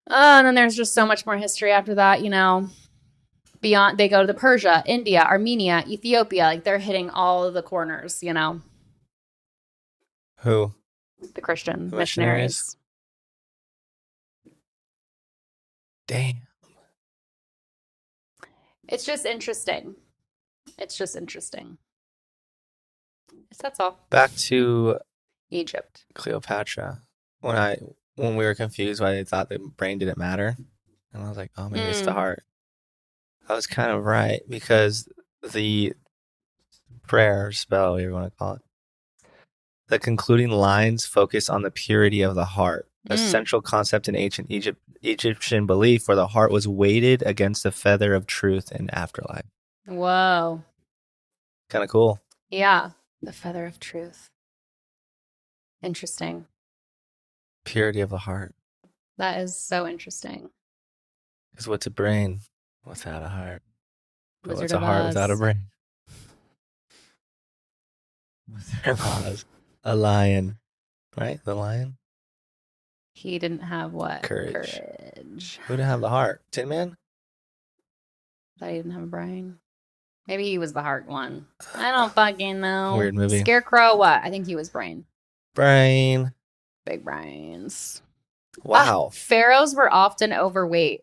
And then there's just so much more history after that, Beyond, they go to Persia, India, Armenia, Ethiopia. Like they're hitting all of the corners, Who? The Christian missionaries. Damn. It's just interesting. That's all. Back to Egypt. Cleopatra. When we were confused why they thought the brain didn't matter. And I was like, oh, maybe it's the heart. I was kind of right because the prayer spell, whatever you want to call it, the concluding lines focus on the purity of the heart, a central concept in ancient Egyptian belief where the heart was weighted against the feather of truth in afterlife. Whoa. Kind of cool. Yeah. The feather of truth. Interesting. Purity of the heart. That is so interesting. Because what's a brain without a heart? But what's a heart without a brain? A lion. Right? The lion? He didn't have what? Courage. Who didn't have the heart? Tin Man? Thought he didn't have a brain. Maybe he was the heart one. I don't fucking know. Weird movie. Scarecrow, what? I think he was brain. Brain. Big brains. Wow. Pharaohs were often overweight.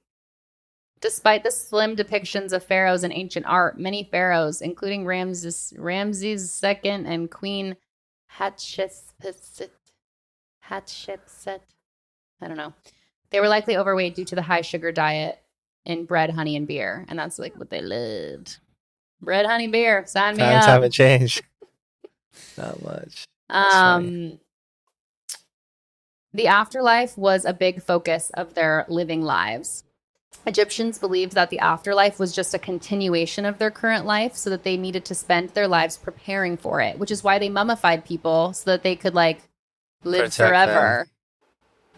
Despite the slim depictions of pharaohs in ancient art, many pharaohs, including Ramses II and Queen Hatshepsut, I don't know. They were likely overweight due to the high sugar diet in bread, honey, and beer. And that's like what they lived. Bread, honey, beer. Sign me up. Times haven't changed. Not much. The afterlife was a big focus of their living lives. Egyptians believed that the afterlife was just a continuation of their current life, so that they needed to spend their lives preparing for it, which is why they mummified people so that they could live forever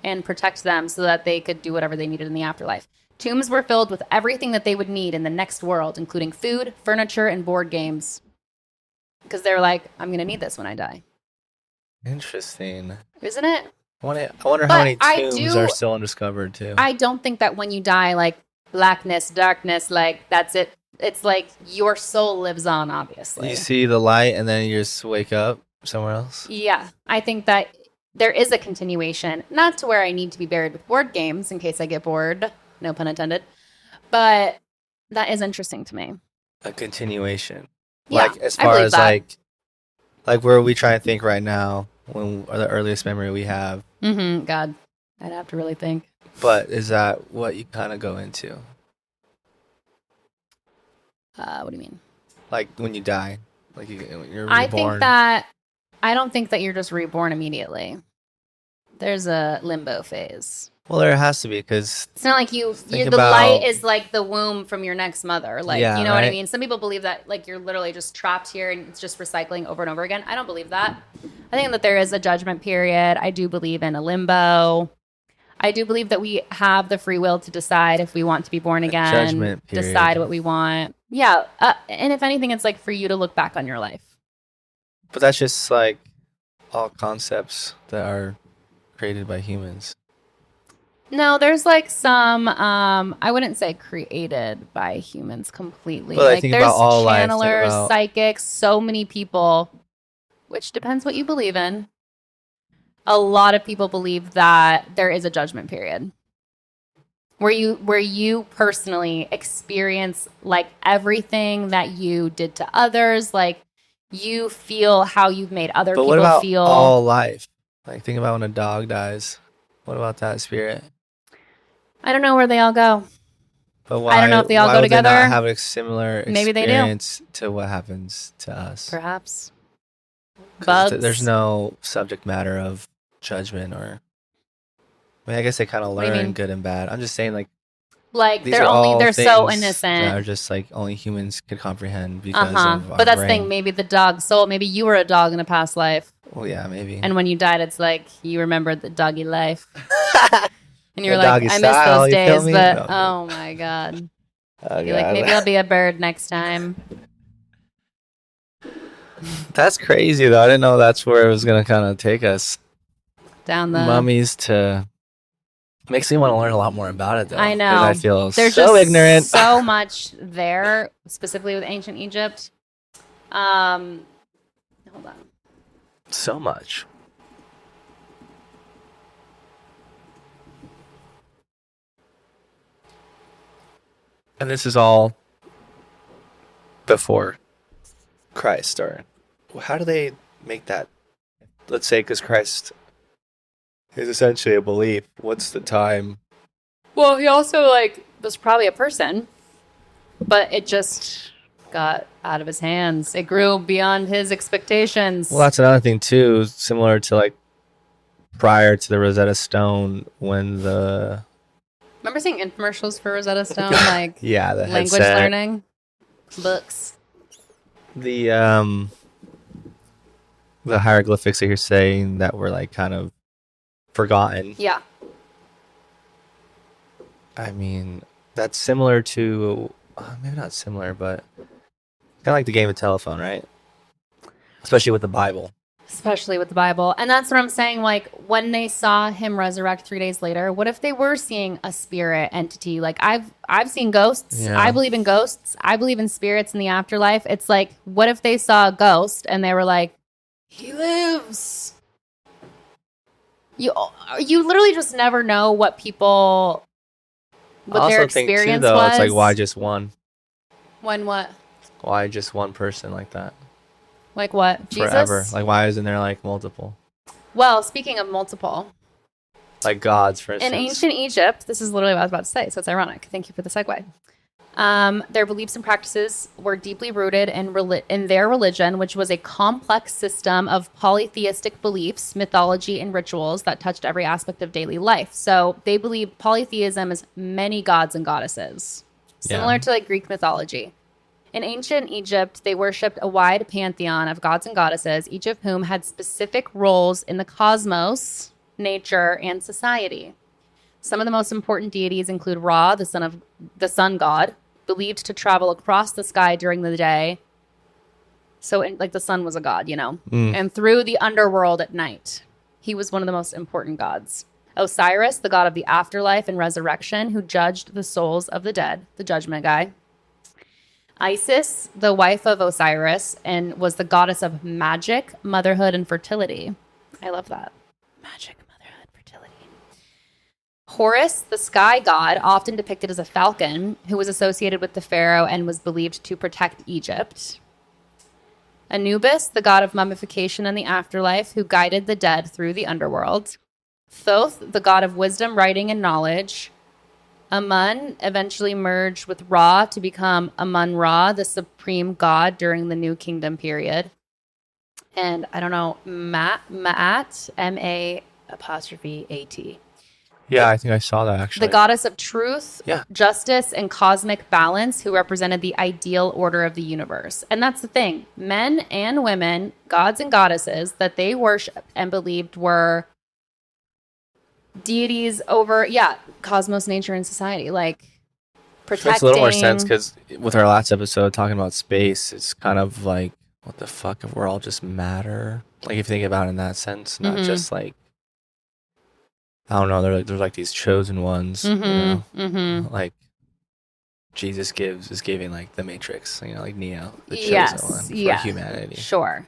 and protect them so that they could do whatever they needed in the afterlife. Tombs were filled with everything that they would need in the next world, including food, furniture, and board games. Because they were like, I'm going to need this when I die. Interesting. Isn't it? I wonder how But many tombs are still undiscovered too. I don't think that when you die, like blackness, darkness, like that's it. It's like your soul lives on, obviously. You see the light and then you just wake up somewhere else. Yeah, I think that there is a continuation, not to where I need to be buried with board games in case I get bored, no pun intended, but that is interesting to me. A continuation. Yeah, Like as I far believe as that. like where we try to think right now when or the earliest memory we have. God, I'd have to really think. But is that what you kind of go into? What do you mean? Like when you die, like you're I think reborn. that I don't think that you're just reborn immediately. There's a limbo phase. Well, there has to be because It's not like the light is like the womb from your next mother. Like, Yeah, you know what I right? mean? Some people believe that like you're literally just trapped here and it's just recycling over and over again. I don't believe that. I think that there is a judgment period. I do believe in a limbo. I do believe that we have the free will to decide if we want to be born again, judgment period. decide what we want. Yeah. And if anything, it's like for you to look back on your life. But that's just like all concepts that are created by humans. No, there's like some I wouldn't say created by humans completely. But I like think there's about all life, think channelers, about- psychics, so many people, which depends what you believe in. A lot of people believe that there is a judgment period. Where you personally experience like everything that you did to others, like you feel how you've made other But people what about feel. all life? Like think about when a dog dies. What about that spirit? I don't know where they all go. But why? I don't know if they all why go would together. They not have a similar Maybe they do. experience to what happens to us? Perhaps. 'Cause Bugs. there's no subject matter of judgment or. I mean, I guess they kind of What do you mean? learn good and bad. I'm just saying, like these they're are all so things that innocent. are just like only humans could comprehend because of our But that's the brain. thing. Maybe the dog soul. Maybe you were a dog in a past life, Well, yeah, maybe. and when you died, it's like you remembered the doggy life, and you're The like, doggy I miss style, those you feel days, me? but No. oh my god, Oh, you're like God. maybe I'll be a bird next time. That's crazy though. I didn't know that's where it was gonna kind of take us. Down the Mummies to makes me want to learn a lot more about it though. I 'cause know. I feel There's so just ignorant. so much there, specifically with ancient Egypt. Hold on. So much. And this is all before Christ, or how do they make that? Let's say because Christ is essentially a belief. What's the time? Well, he also like was probably a person, but it just got out of his hands. It grew beyond his expectations. Well, that's another thing too, similar to like prior to the Rosetta Stone when the Remember seeing infomercials for Rosetta Stone, like yeah the language headset, learning books. the hieroglyphics that you're saying that were like kind of forgotten. Yeah. I mean, that's similar to maybe not similar, but kind of like the game of telephone, right? Especially with the Bible. Especially with the Bible. And that's what I'm saying. Like when they saw him resurrect 3 days later, what if they were seeing a spirit entity? Like I've seen ghosts. Yeah. I believe in ghosts. I believe in spirits in the afterlife. It's like, what if they saw a ghost and they were like, he lives? You literally just never know what people what their experience think too, though, was. it's like why just one? When what? Why just one person like that? Like what? Jesus? Forever. Like why isn't there like multiple? Well, speaking of multiple, Like gods, for instance. in ancient Egypt, this is literally what I was about to say, so it's ironic. Thank you for the segue. Their beliefs and practices were deeply rooted in their religion, which was a complex system of polytheistic beliefs, mythology, and rituals that touched every aspect of daily life. So they believe polytheism is many gods and goddesses, similar to like Greek mythology. In ancient Egypt, they worshipped a wide pantheon of gods and goddesses, each of whom had specific roles in the cosmos, nature, and society. Some of the most important deities include Ra, the sun god, believed to travel across the sky during the day. So, like the sun was a god, you know, and through the underworld at night. He was one of the most important gods. Osiris, the god of the afterlife and resurrection, who judged the souls of the dead, the judgment guy. Isis, the wife of Osiris, and was the goddess of magic, motherhood, and fertility. I love that. Magic, motherhood, fertility. Horus, the sky god, often depicted as a falcon, who was associated with the pharaoh and was believed to protect Egypt. Anubis, the god of mummification and the afterlife, who guided the dead through the underworld. Thoth, the god of wisdom, writing, and knowledge. Amun eventually merged with Ra to become Amun-Ra, the supreme god during the New Kingdom period. And I don't know, Ma'at, M-A''A''T. Yeah, I think I saw that actually. The goddess of truth, Yeah. justice, and cosmic balance, who represented the ideal order of the universe. And that's the thing. Men and women, gods and goddesses, that they worship and believed were deities over, cosmos, nature, and society. Like, protecting. Makes a little more sense because with our last episode talking about space, it's kind of like, what the fuck if we're all just matter? Like, if you think about it in that sense, not just like, I don't know, they're like these chosen ones, you know? Like Jesus is giving like the Matrix, you know, like Neo, the chosen one for humanity. Sure.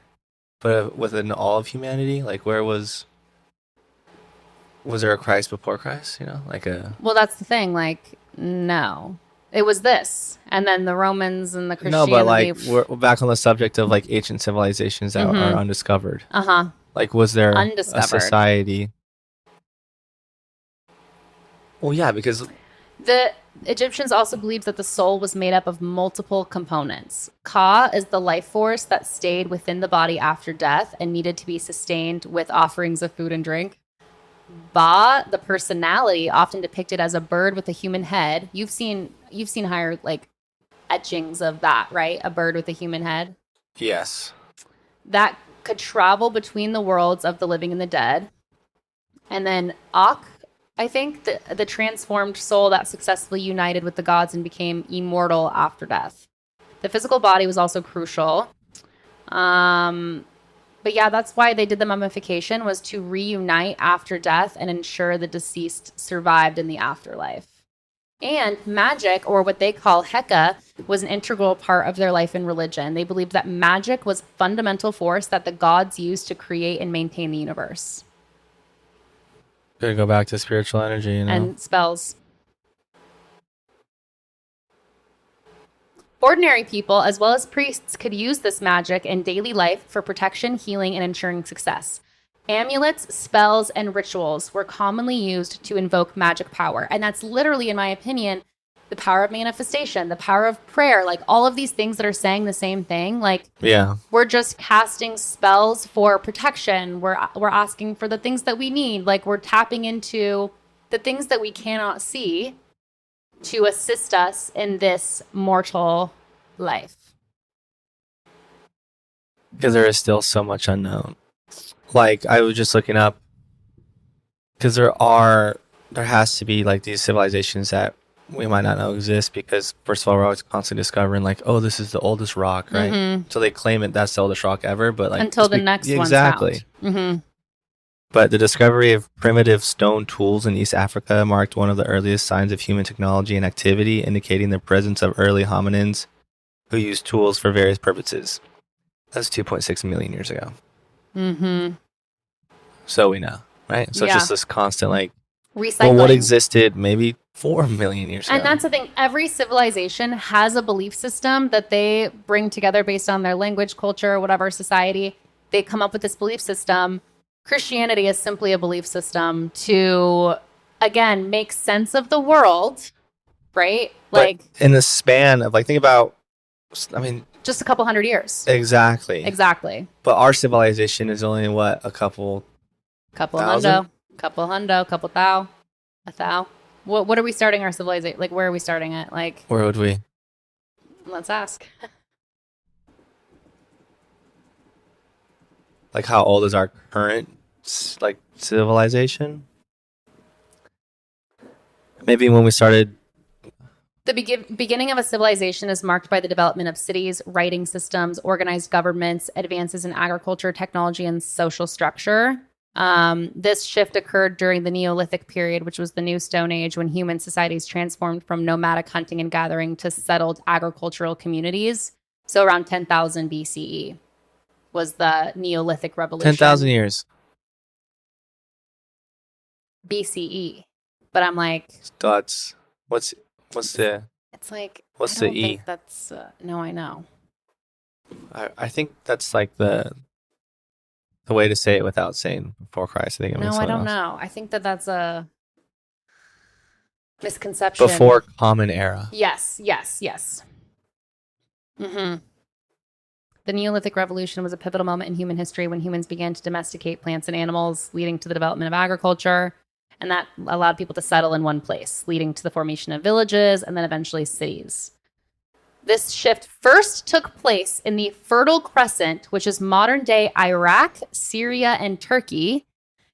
But within all of humanity, like where was there a Christ before Christ, you know? Well, that's the thing, like, no. It was this. And then the Romans and the Christianity. No, but like we're back on the subject of like ancient civilizations that are undiscovered. Like, was there a society? Well, yeah, because the Egyptians also believed that the soul was made up of multiple components. Ka is the life force that stayed within the body after death and needed to be sustained with offerings of food and drink. Ba, the personality, often depicted as a bird with a human head. You've seen higher like etchings of that, right? A bird with a human head. Yes. That could travel between the worlds of the living and the dead. And then Ak, I think, the transformed soul that successfully united with the gods and became immortal after death. The physical body was also crucial. But yeah, that's why they did the mummification, was to reunite after death and ensure the deceased survived in the afterlife. And magic, or what they call Heka, was an integral part of their life and religion. They believed that magic was a fundamental force that the gods used to create and maintain the universe. Gotta go back to spiritual energy, you know? And spells. Ordinary people, as well as priests, could use this magic in daily life for protection, healing, and ensuring success. Amulets, spells, and rituals were commonly used to invoke magic power. And that's literally, in my opinion, the power of manifestation, the power of prayer, like all of these things that are saying the same thing. Like, we're just casting spells for protection. We're asking for the things that we need. Like, we're tapping into the things that we cannot see to assist us in this mortal life. Because there is still so much unknown. Like, I was just looking up, because there has to be like these civilizations that we might not know exist, because first of all, we're always constantly discovering like, oh, this is the oldest rock, right? So they claim it that's the oldest rock ever, but like until the next one's found. But the discovery of primitive stone tools in East Africa marked one of the earliest signs of human technology and activity, indicating the presence of early hominins who used tools for various purposes. That's 2.6 million years ago. So we know, right? So it's just this constant like recycling. Well, what existed maybe 4 million years ago? And that's the thing. Every civilization has a belief system that they bring together based on their language, culture, whatever society. They come up with this belief system. Christianity is simply a belief system to, again, make sense of the world, right? Like, but in the span of like, think about, I mean, just a couple hundred years. Exactly. But our civilization is only what, a couple thousand? Couple thou, a thou. What are we starting our civilization? Like, where are we starting it? Like, where would we? Let's ask. Like, how old is our current like civilization? Maybe when we started. The beginning of a civilization is marked by the development of cities, writing systems, organized governments, advances in agriculture, technology, and social structure. This shift occurred during the Neolithic period, which was the new Stone Age, when human societies transformed from nomadic hunting and gathering to settled agricultural communities. So around 10,000 BCE was the Neolithic 10,000 Revolution. years. BCE. But I'm like, That's what's the it's like, I what's the don't E? think that's, no, I know. I think that's like the way to say it without saying before Christ. I think it means No, I something don't else. know. I think that that's a misconception. Before Common Era. Yes, yes, yes. Mm-hmm. The Neolithic Revolution was a pivotal moment in human history when humans began to domesticate plants and animals, leading to the development of agriculture. And that allowed people to settle in one place, leading to the formation of villages and then eventually cities. This shift first took place in the Fertile Crescent, which is modern day Iraq, Syria, and Turkey,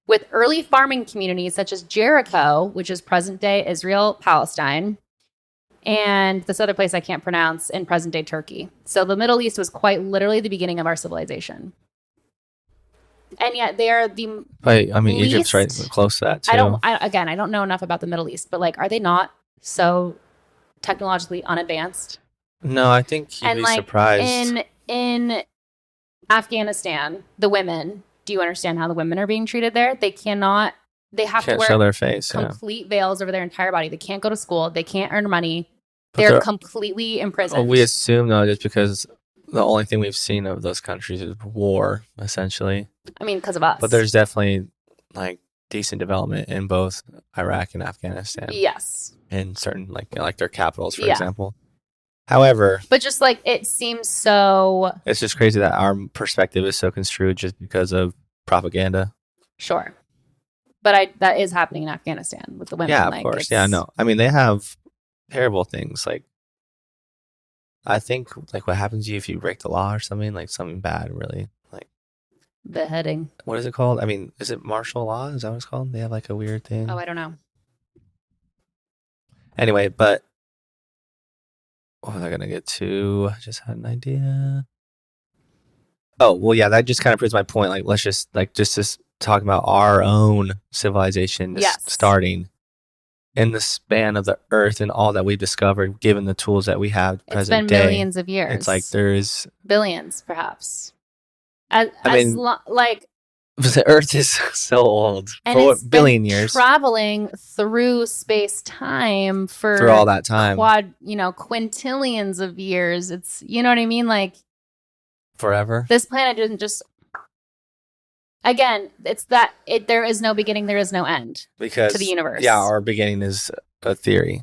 with early farming communities such as Jericho, which is present day Israel, Palestine, and this other place I can't pronounce in present day Turkey. So the Middle East was quite literally the beginning of our civilization. And yet they are the I mean, Egypt's right least. close to that too. I don't know enough about the Middle East, but like, are they not so technologically unadvanced? No, I think you'd And be like surprised. in Afghanistan, the women, do you understand how the women are being treated there? They cannot, they have to Can't show wear their face. Yeah. complete veils over their entire body. They can't go to school. They can't earn money. But They're they're- completely imprisoned. we assume though, just because the only thing we've seen of those countries is war, essentially. I mean, because of us. But there's definitely like decent development in both Iraq and Afghanistan. Yes. In certain like their capitals, for Yeah. example. However, But just like it seems so it's just crazy that our perspective is so construed just because of propaganda. sure. But that is happening in Afghanistan with the women. Yeah, of like, course. Yeah, no. I mean, they have terrible things. Like, I think like what happens to you if you break the law or something, like something bad, really. Like beheading. what is it called? I mean, is it martial law? Is that what it's called? They have like a weird thing. Oh, I don't know. Anyway, but what was I gonna get to? I just had an idea. Oh, well, yeah, that just kind of proves my point. Like, let's just talk about our own civilization just Yes. starting in the span of the earth and all that we've discovered, given the tools that we have It's present been day. millions of years. It's like there's billions, perhaps. Like, the earth is so old and for it's what, billion been years traveling through space time for through all that time, quintillions of years. It's, you know what I mean? Like, forever. this planet didn't just. Again, it's that there is no beginning, there is no end Because to the universe. Yeah, our beginning is a theory.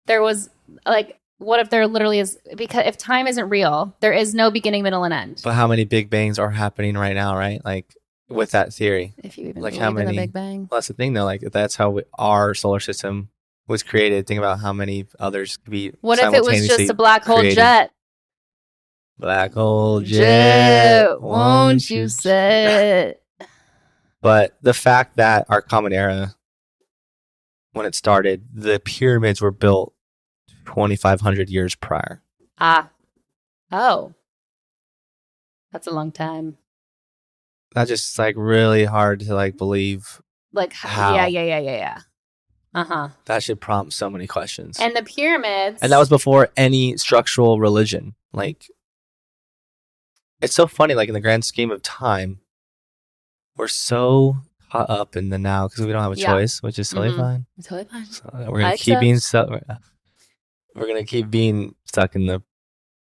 There was like, what if there literally is? Because if time isn't real, there is no beginning, middle, and end. But how many big bangs are happening right now? Right, like with that theory. If you even Like believe how in many? the Big Bang. Well, that's the thing, though. Like that's how our solar system was created. Think about how many others could be. What if it was just a black hole created. jet? Black hole jet, won't you sit? But the fact that our common era, when it started, the pyramids were built 2,500 years prior. Oh, that's a long time. That's just like really hard to like believe. Like how? Yeah. That should prompt so many questions. And the pyramids. And that was before any structural religion. Like, it's so funny. Like in the grand scheme of time, we're so caught up in the now because we don't have a choice, which is totally fine. Totally fine. So we're gonna keep being stuck. We're gonna keep being stuck in the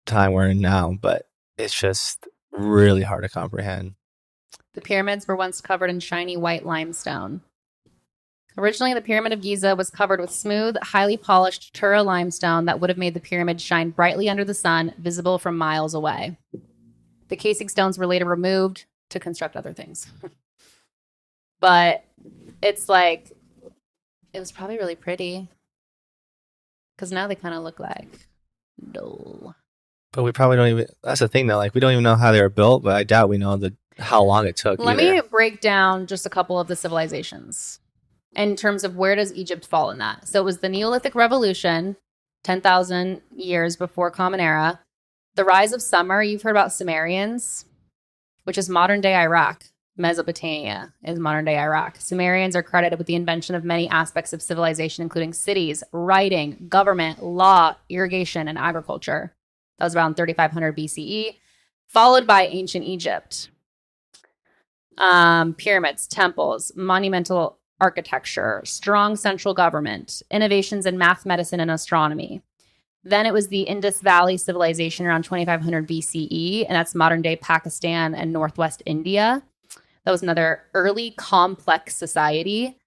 time we're in now, but it's just really hard to comprehend. The pyramids were once covered in shiny white limestone. Originally, the Pyramid of Giza was covered with smooth, highly polished Tura limestone that would have made the pyramid shine brightly under the sun, visible from miles away. The casing stones were later removed to construct other things. But it's like, it was probably really pretty. Because now they kind of look like dull. But we probably don't even, that's the thing though, like we don't even know how they were built, but I doubt we know how long it took. Let me break down just a couple of the civilizations in terms of where does Egypt fall in that. So it was the Neolithic Revolution, 10,000 years before Common Era. The rise of summer, you've heard about Sumerians, which is modern day Iraq. Mesopotamia is modern day Iraq. Sumerians are credited with the invention of many aspects of civilization, including cities, writing, government, law, irrigation, and agriculture. That was around 3500 BCE, followed by ancient Egypt. Pyramids, temples, monumental architecture, strong central government, innovations in math, medicine, and astronomy. Then it was the Indus Valley civilization around 2500 BCE, and that's modern day Pakistan and northwest India. That was another early complex society.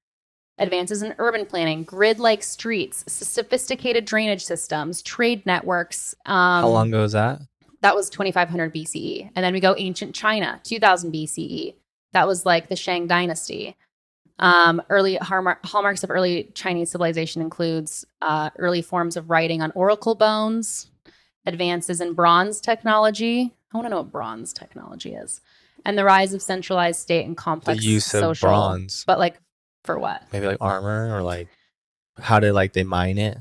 Advances in urban planning, grid-like streets, sophisticated drainage systems, trade networks. How long ago was that? That was 2500 BCE. And then we go ancient China, 2000 BCE. That was like the Shang Dynasty. Early hallmarks of early Chinese civilization includes early forms of writing on oracle bones, advances in bronze technology. I want to know what bronze technology is. And the rise of centralized state and complex The use of social. bronze. But like, for what? Maybe like armor, or like how did like they mine it?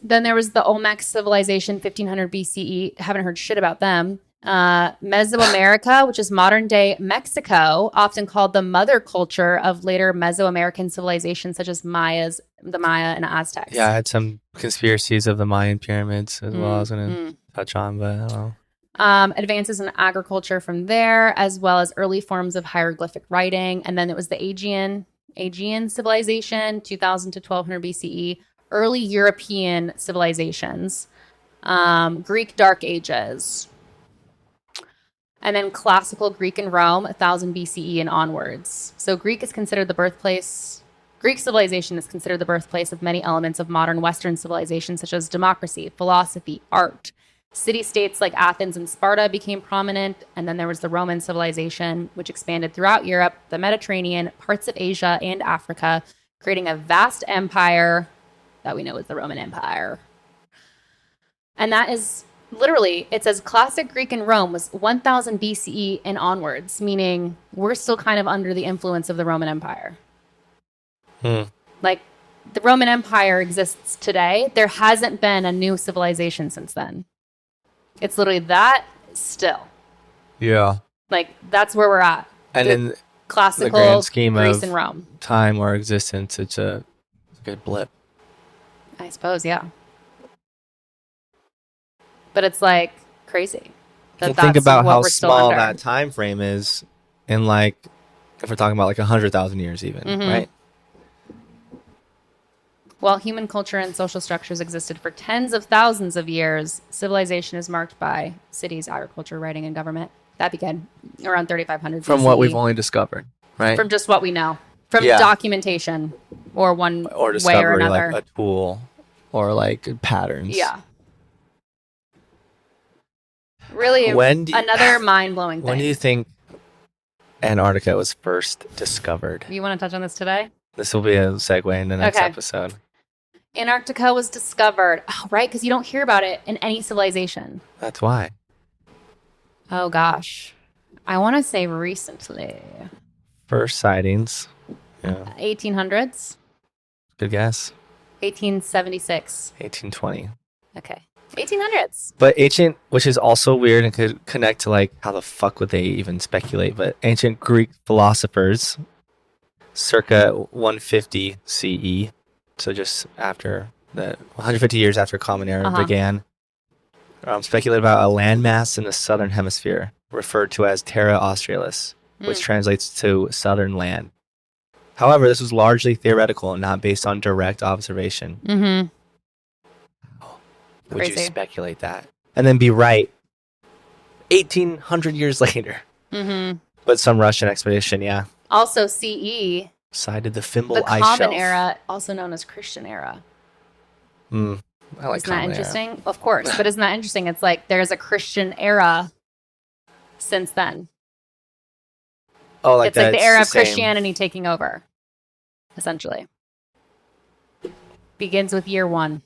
Then there was the Olmec civilization, 1500 BCE. Haven't heard shit about them. Mesoamerica, which is modern day Mexico, often called the mother culture of later Mesoamerican civilizations such as the Maya and Aztecs. Yeah, I had some conspiracies of the Mayan pyramids as well. I was going to touch on, but I don't know. Advances in agriculture from there, as well as early forms of hieroglyphic writing. And then it was the Aegean civilization, 2000 to 1200 BCE, early European civilizations, Greek Dark Ages, and then classical Greek and Rome, 1000 BCE and onwards. So Greek civilization is considered the birthplace of many elements of modern Western civilization, such as democracy, philosophy, art. City-states like Athens and Sparta became prominent, and then there was the Roman civilization, which expanded throughout Europe, the Mediterranean, parts of Asia, and Africa, creating a vast empire that we know as the Roman Empire. And that is literally, it says classic Greek and Rome was 1000 BCE and onwards, meaning we're still kind of under the influence of the Roman Empire. Like, the Roman Empire exists today. There hasn't been a new civilization since then. It's literally that still. Yeah. Like, that's where we're at. And in classical the grand scheme Greece of and Rome. time or existence, it's a good blip. I suppose, yeah. But it's like crazy. Think about how small that time frame is in, like, if we're talking about like 100,000 years even, right? While human culture and social structures existed for tens of thousands of years, civilization is marked by cities, agriculture, writing, and government. That began around 3500 BCE. From what we've only discovered, right? From just what we know. From documentation or one or way or another. Like a tool or like patterns. Yeah. Really another mind-blowing thing. When do you think Antarctica was first discovered? You want to touch on this today? This will be a segue in the next episode. Antarctica was discovered, right? Because you don't hear about it in any civilization. That's why. Oh, gosh. I want to say recently. First sightings. Yeah. 1800s? Good guess. 1876. 1820. Okay. 1800s. But ancient, which is also weird and could connect to like how the fuck would they even speculate, but ancient Greek philosophers circa 150 CE, so just after the 150 years after Common Era began, speculated about a landmass in the southern hemisphere referred to as Terra Australis, which translates to southern land. However, this was largely theoretical and not based on direct observation. Would Crazy. You speculate that? And then be right 1,800 years later. But some Russian expedition, yeah. Also, CE. Sighted the Fimble the Ice Common Shelf. Era, also known as Christian Era. I like Isn't that interesting? Era. Of course. But isn't that interesting? It's like there's a Christian era since then. Oh, like it's like the era of same. Christianity taking over, essentially. Begins with year 1.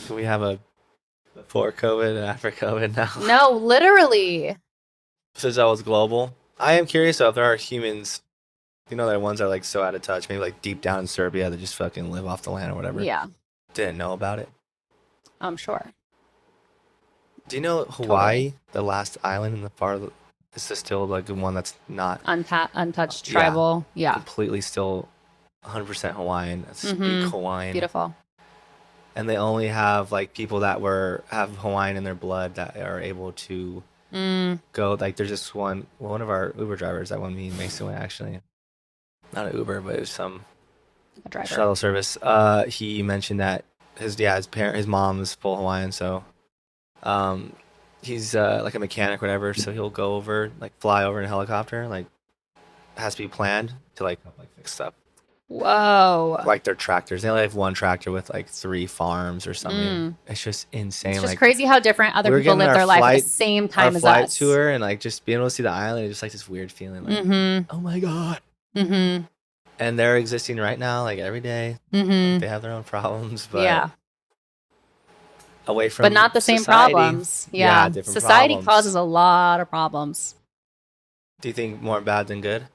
Do we have a before COVID and after COVID now? No, literally. Since that was global. I am curious though, if there are humans, you know, there are ones that are like so out of touch, maybe like deep down in Serbia that just fucking live off the land or whatever. Yeah. Didn't know about it. I'm sure. Do you know Hawaii, the last island in the It's just still like the one that's not Untouched tribal. Yeah. completely still 100% Hawaiian. Speak Mm-hmm. Hawaiian. Beautiful. And they only have like people that have Hawaiian in their blood that are able to go. Like there's just one of our Uber drivers that one me and Mason went, actually, not an Uber, but it was some A driver. shuttle service. He mentioned that his mom is full Hawaiian, so he's like a mechanic or whatever, so he'll go over, like fly over in a helicopter, like has to be planned to like fix stuff. Whoa. Like their tractors. They only have one tractor with like 3 farms or something. It's just insane. It's just like crazy how different other people live their life at the same time as flight us. tour, and like just being able to see the island, it's just like this weird feeling, like oh my god. And they're existing right now, like every day. Like, they have their own problems, but away from, but not the same society. Problems. Yeah, different society problems. causes a lot of problems. Do you think more bad than good?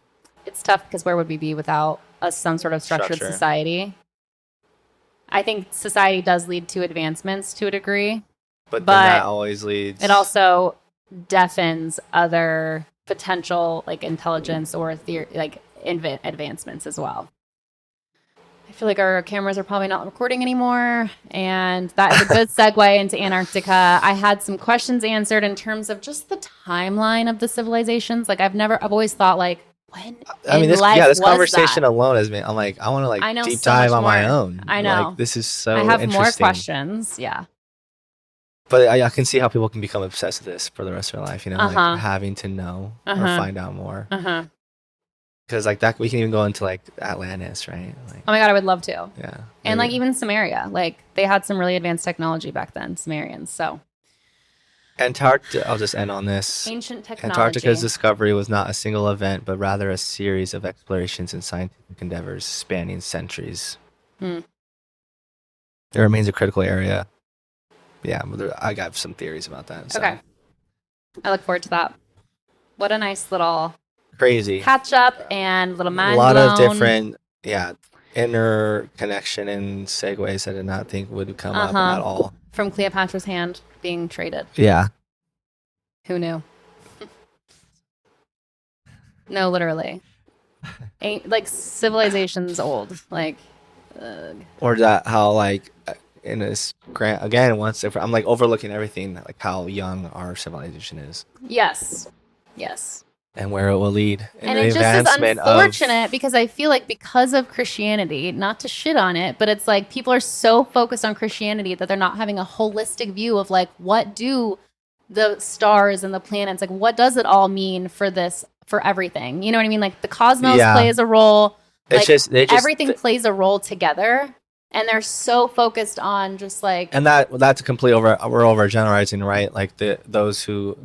It's tough because where would we be without some sort of structured society? I think society does lead to advancements to a degree, but then that always leads. It also deafens other potential like intelligence or advancements as well. I feel like our cameras are probably not recording anymore, and that is a good segue into Antarctica. I had some questions answered in terms of just the timeline of the civilizations. Like I've always thought like, when this conversation alone has been, I'm like, I want to like deep dive on my own. I know. Like, this is so I have interesting. more questions. Yeah. But I can see how people can become obsessed with this for the rest of their life, like having to know or find out more. Because like that, we can even go into like Atlantis, right? Like, oh my God, I would love to. Yeah. And like even Samaria, like they had some really advanced technology back then, Sumerians. So Antarctica, I'll just end on this. Ancient technology. Antarctica's discovery was not a single event, but rather a series of explorations and scientific endeavors spanning centuries. It remains a critical area. Yeah, I got some theories about that. So. Okay. I look forward to that. What a nice little crazy catch up and little mind a lot blown. Of different interconnection and segues I did not think would come up at all. From Cleopatra's hand being traded. Yeah. Who knew? No, literally. Ain't like civilization's old. Like or that how like in this again once if I'm like overlooking everything, like how young our civilization is. Yes. And where it will lead. And it just is unfortunate because I feel like because of Christianity, not to shit on it, but it's like people are so focused on Christianity that they're not having a holistic view of like, what do the stars and the planets, like what does it all mean for everything? You know what I mean? Like the cosmos plays a role. Like everything plays a role together. And they're so focused on just like... And that's we're overgeneralizing, right? Like those who...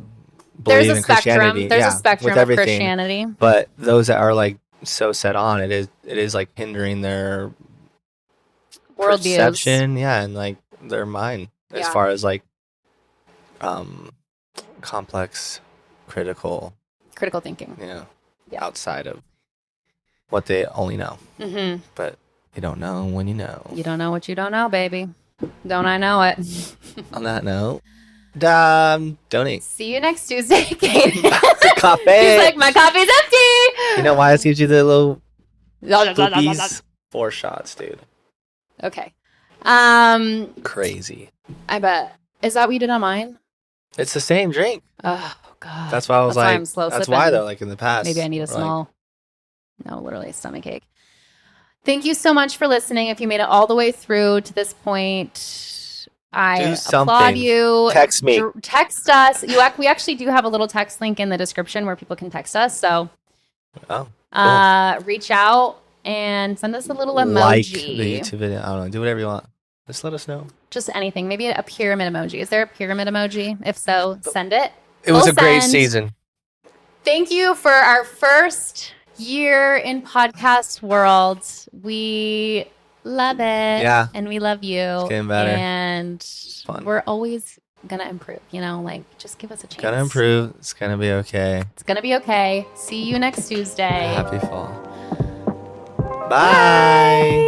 believe in Christianity. There's a spectrum of Christianity, but those that are like so set on it is like hindering their perception, and like their mind as far as like complex, critical thinking. Outside of what they only know, but you don't know when you know. You don't know what you don't know, baby. Don't I know it? On that note. Donate. See you next Tuesday. Coffee. He's like, my coffee's empty. You know why? It gives you the little boopies. 4 shots, dude. Okay. Crazy. I bet. Is that what you did on mine? It's the same drink. Oh God. That's why I was like. That's why though. Like in the past. Maybe I need a small. No, literally a stomach ache. Thank you so much for listening. If you made it all the way through to this point, I applaud you. Text me. Text us. We actually do have a little text link in the description where people can text us. So, cool. Reach out and send us a little emoji. Like the YouTube video. I don't know. Do whatever you want. Just let us know. Just anything. Maybe a pyramid emoji. Is there a pyramid emoji? If so, send it. It was a great season. Thank you for our first year in podcast world. We love it. Yeah. And we love you. It's getting better. And fun. We're always going to improve. Like, just give us a chance. Gonna improve. It's going to be okay. It's going to be okay. See you next Tuesday. Happy fall. Bye.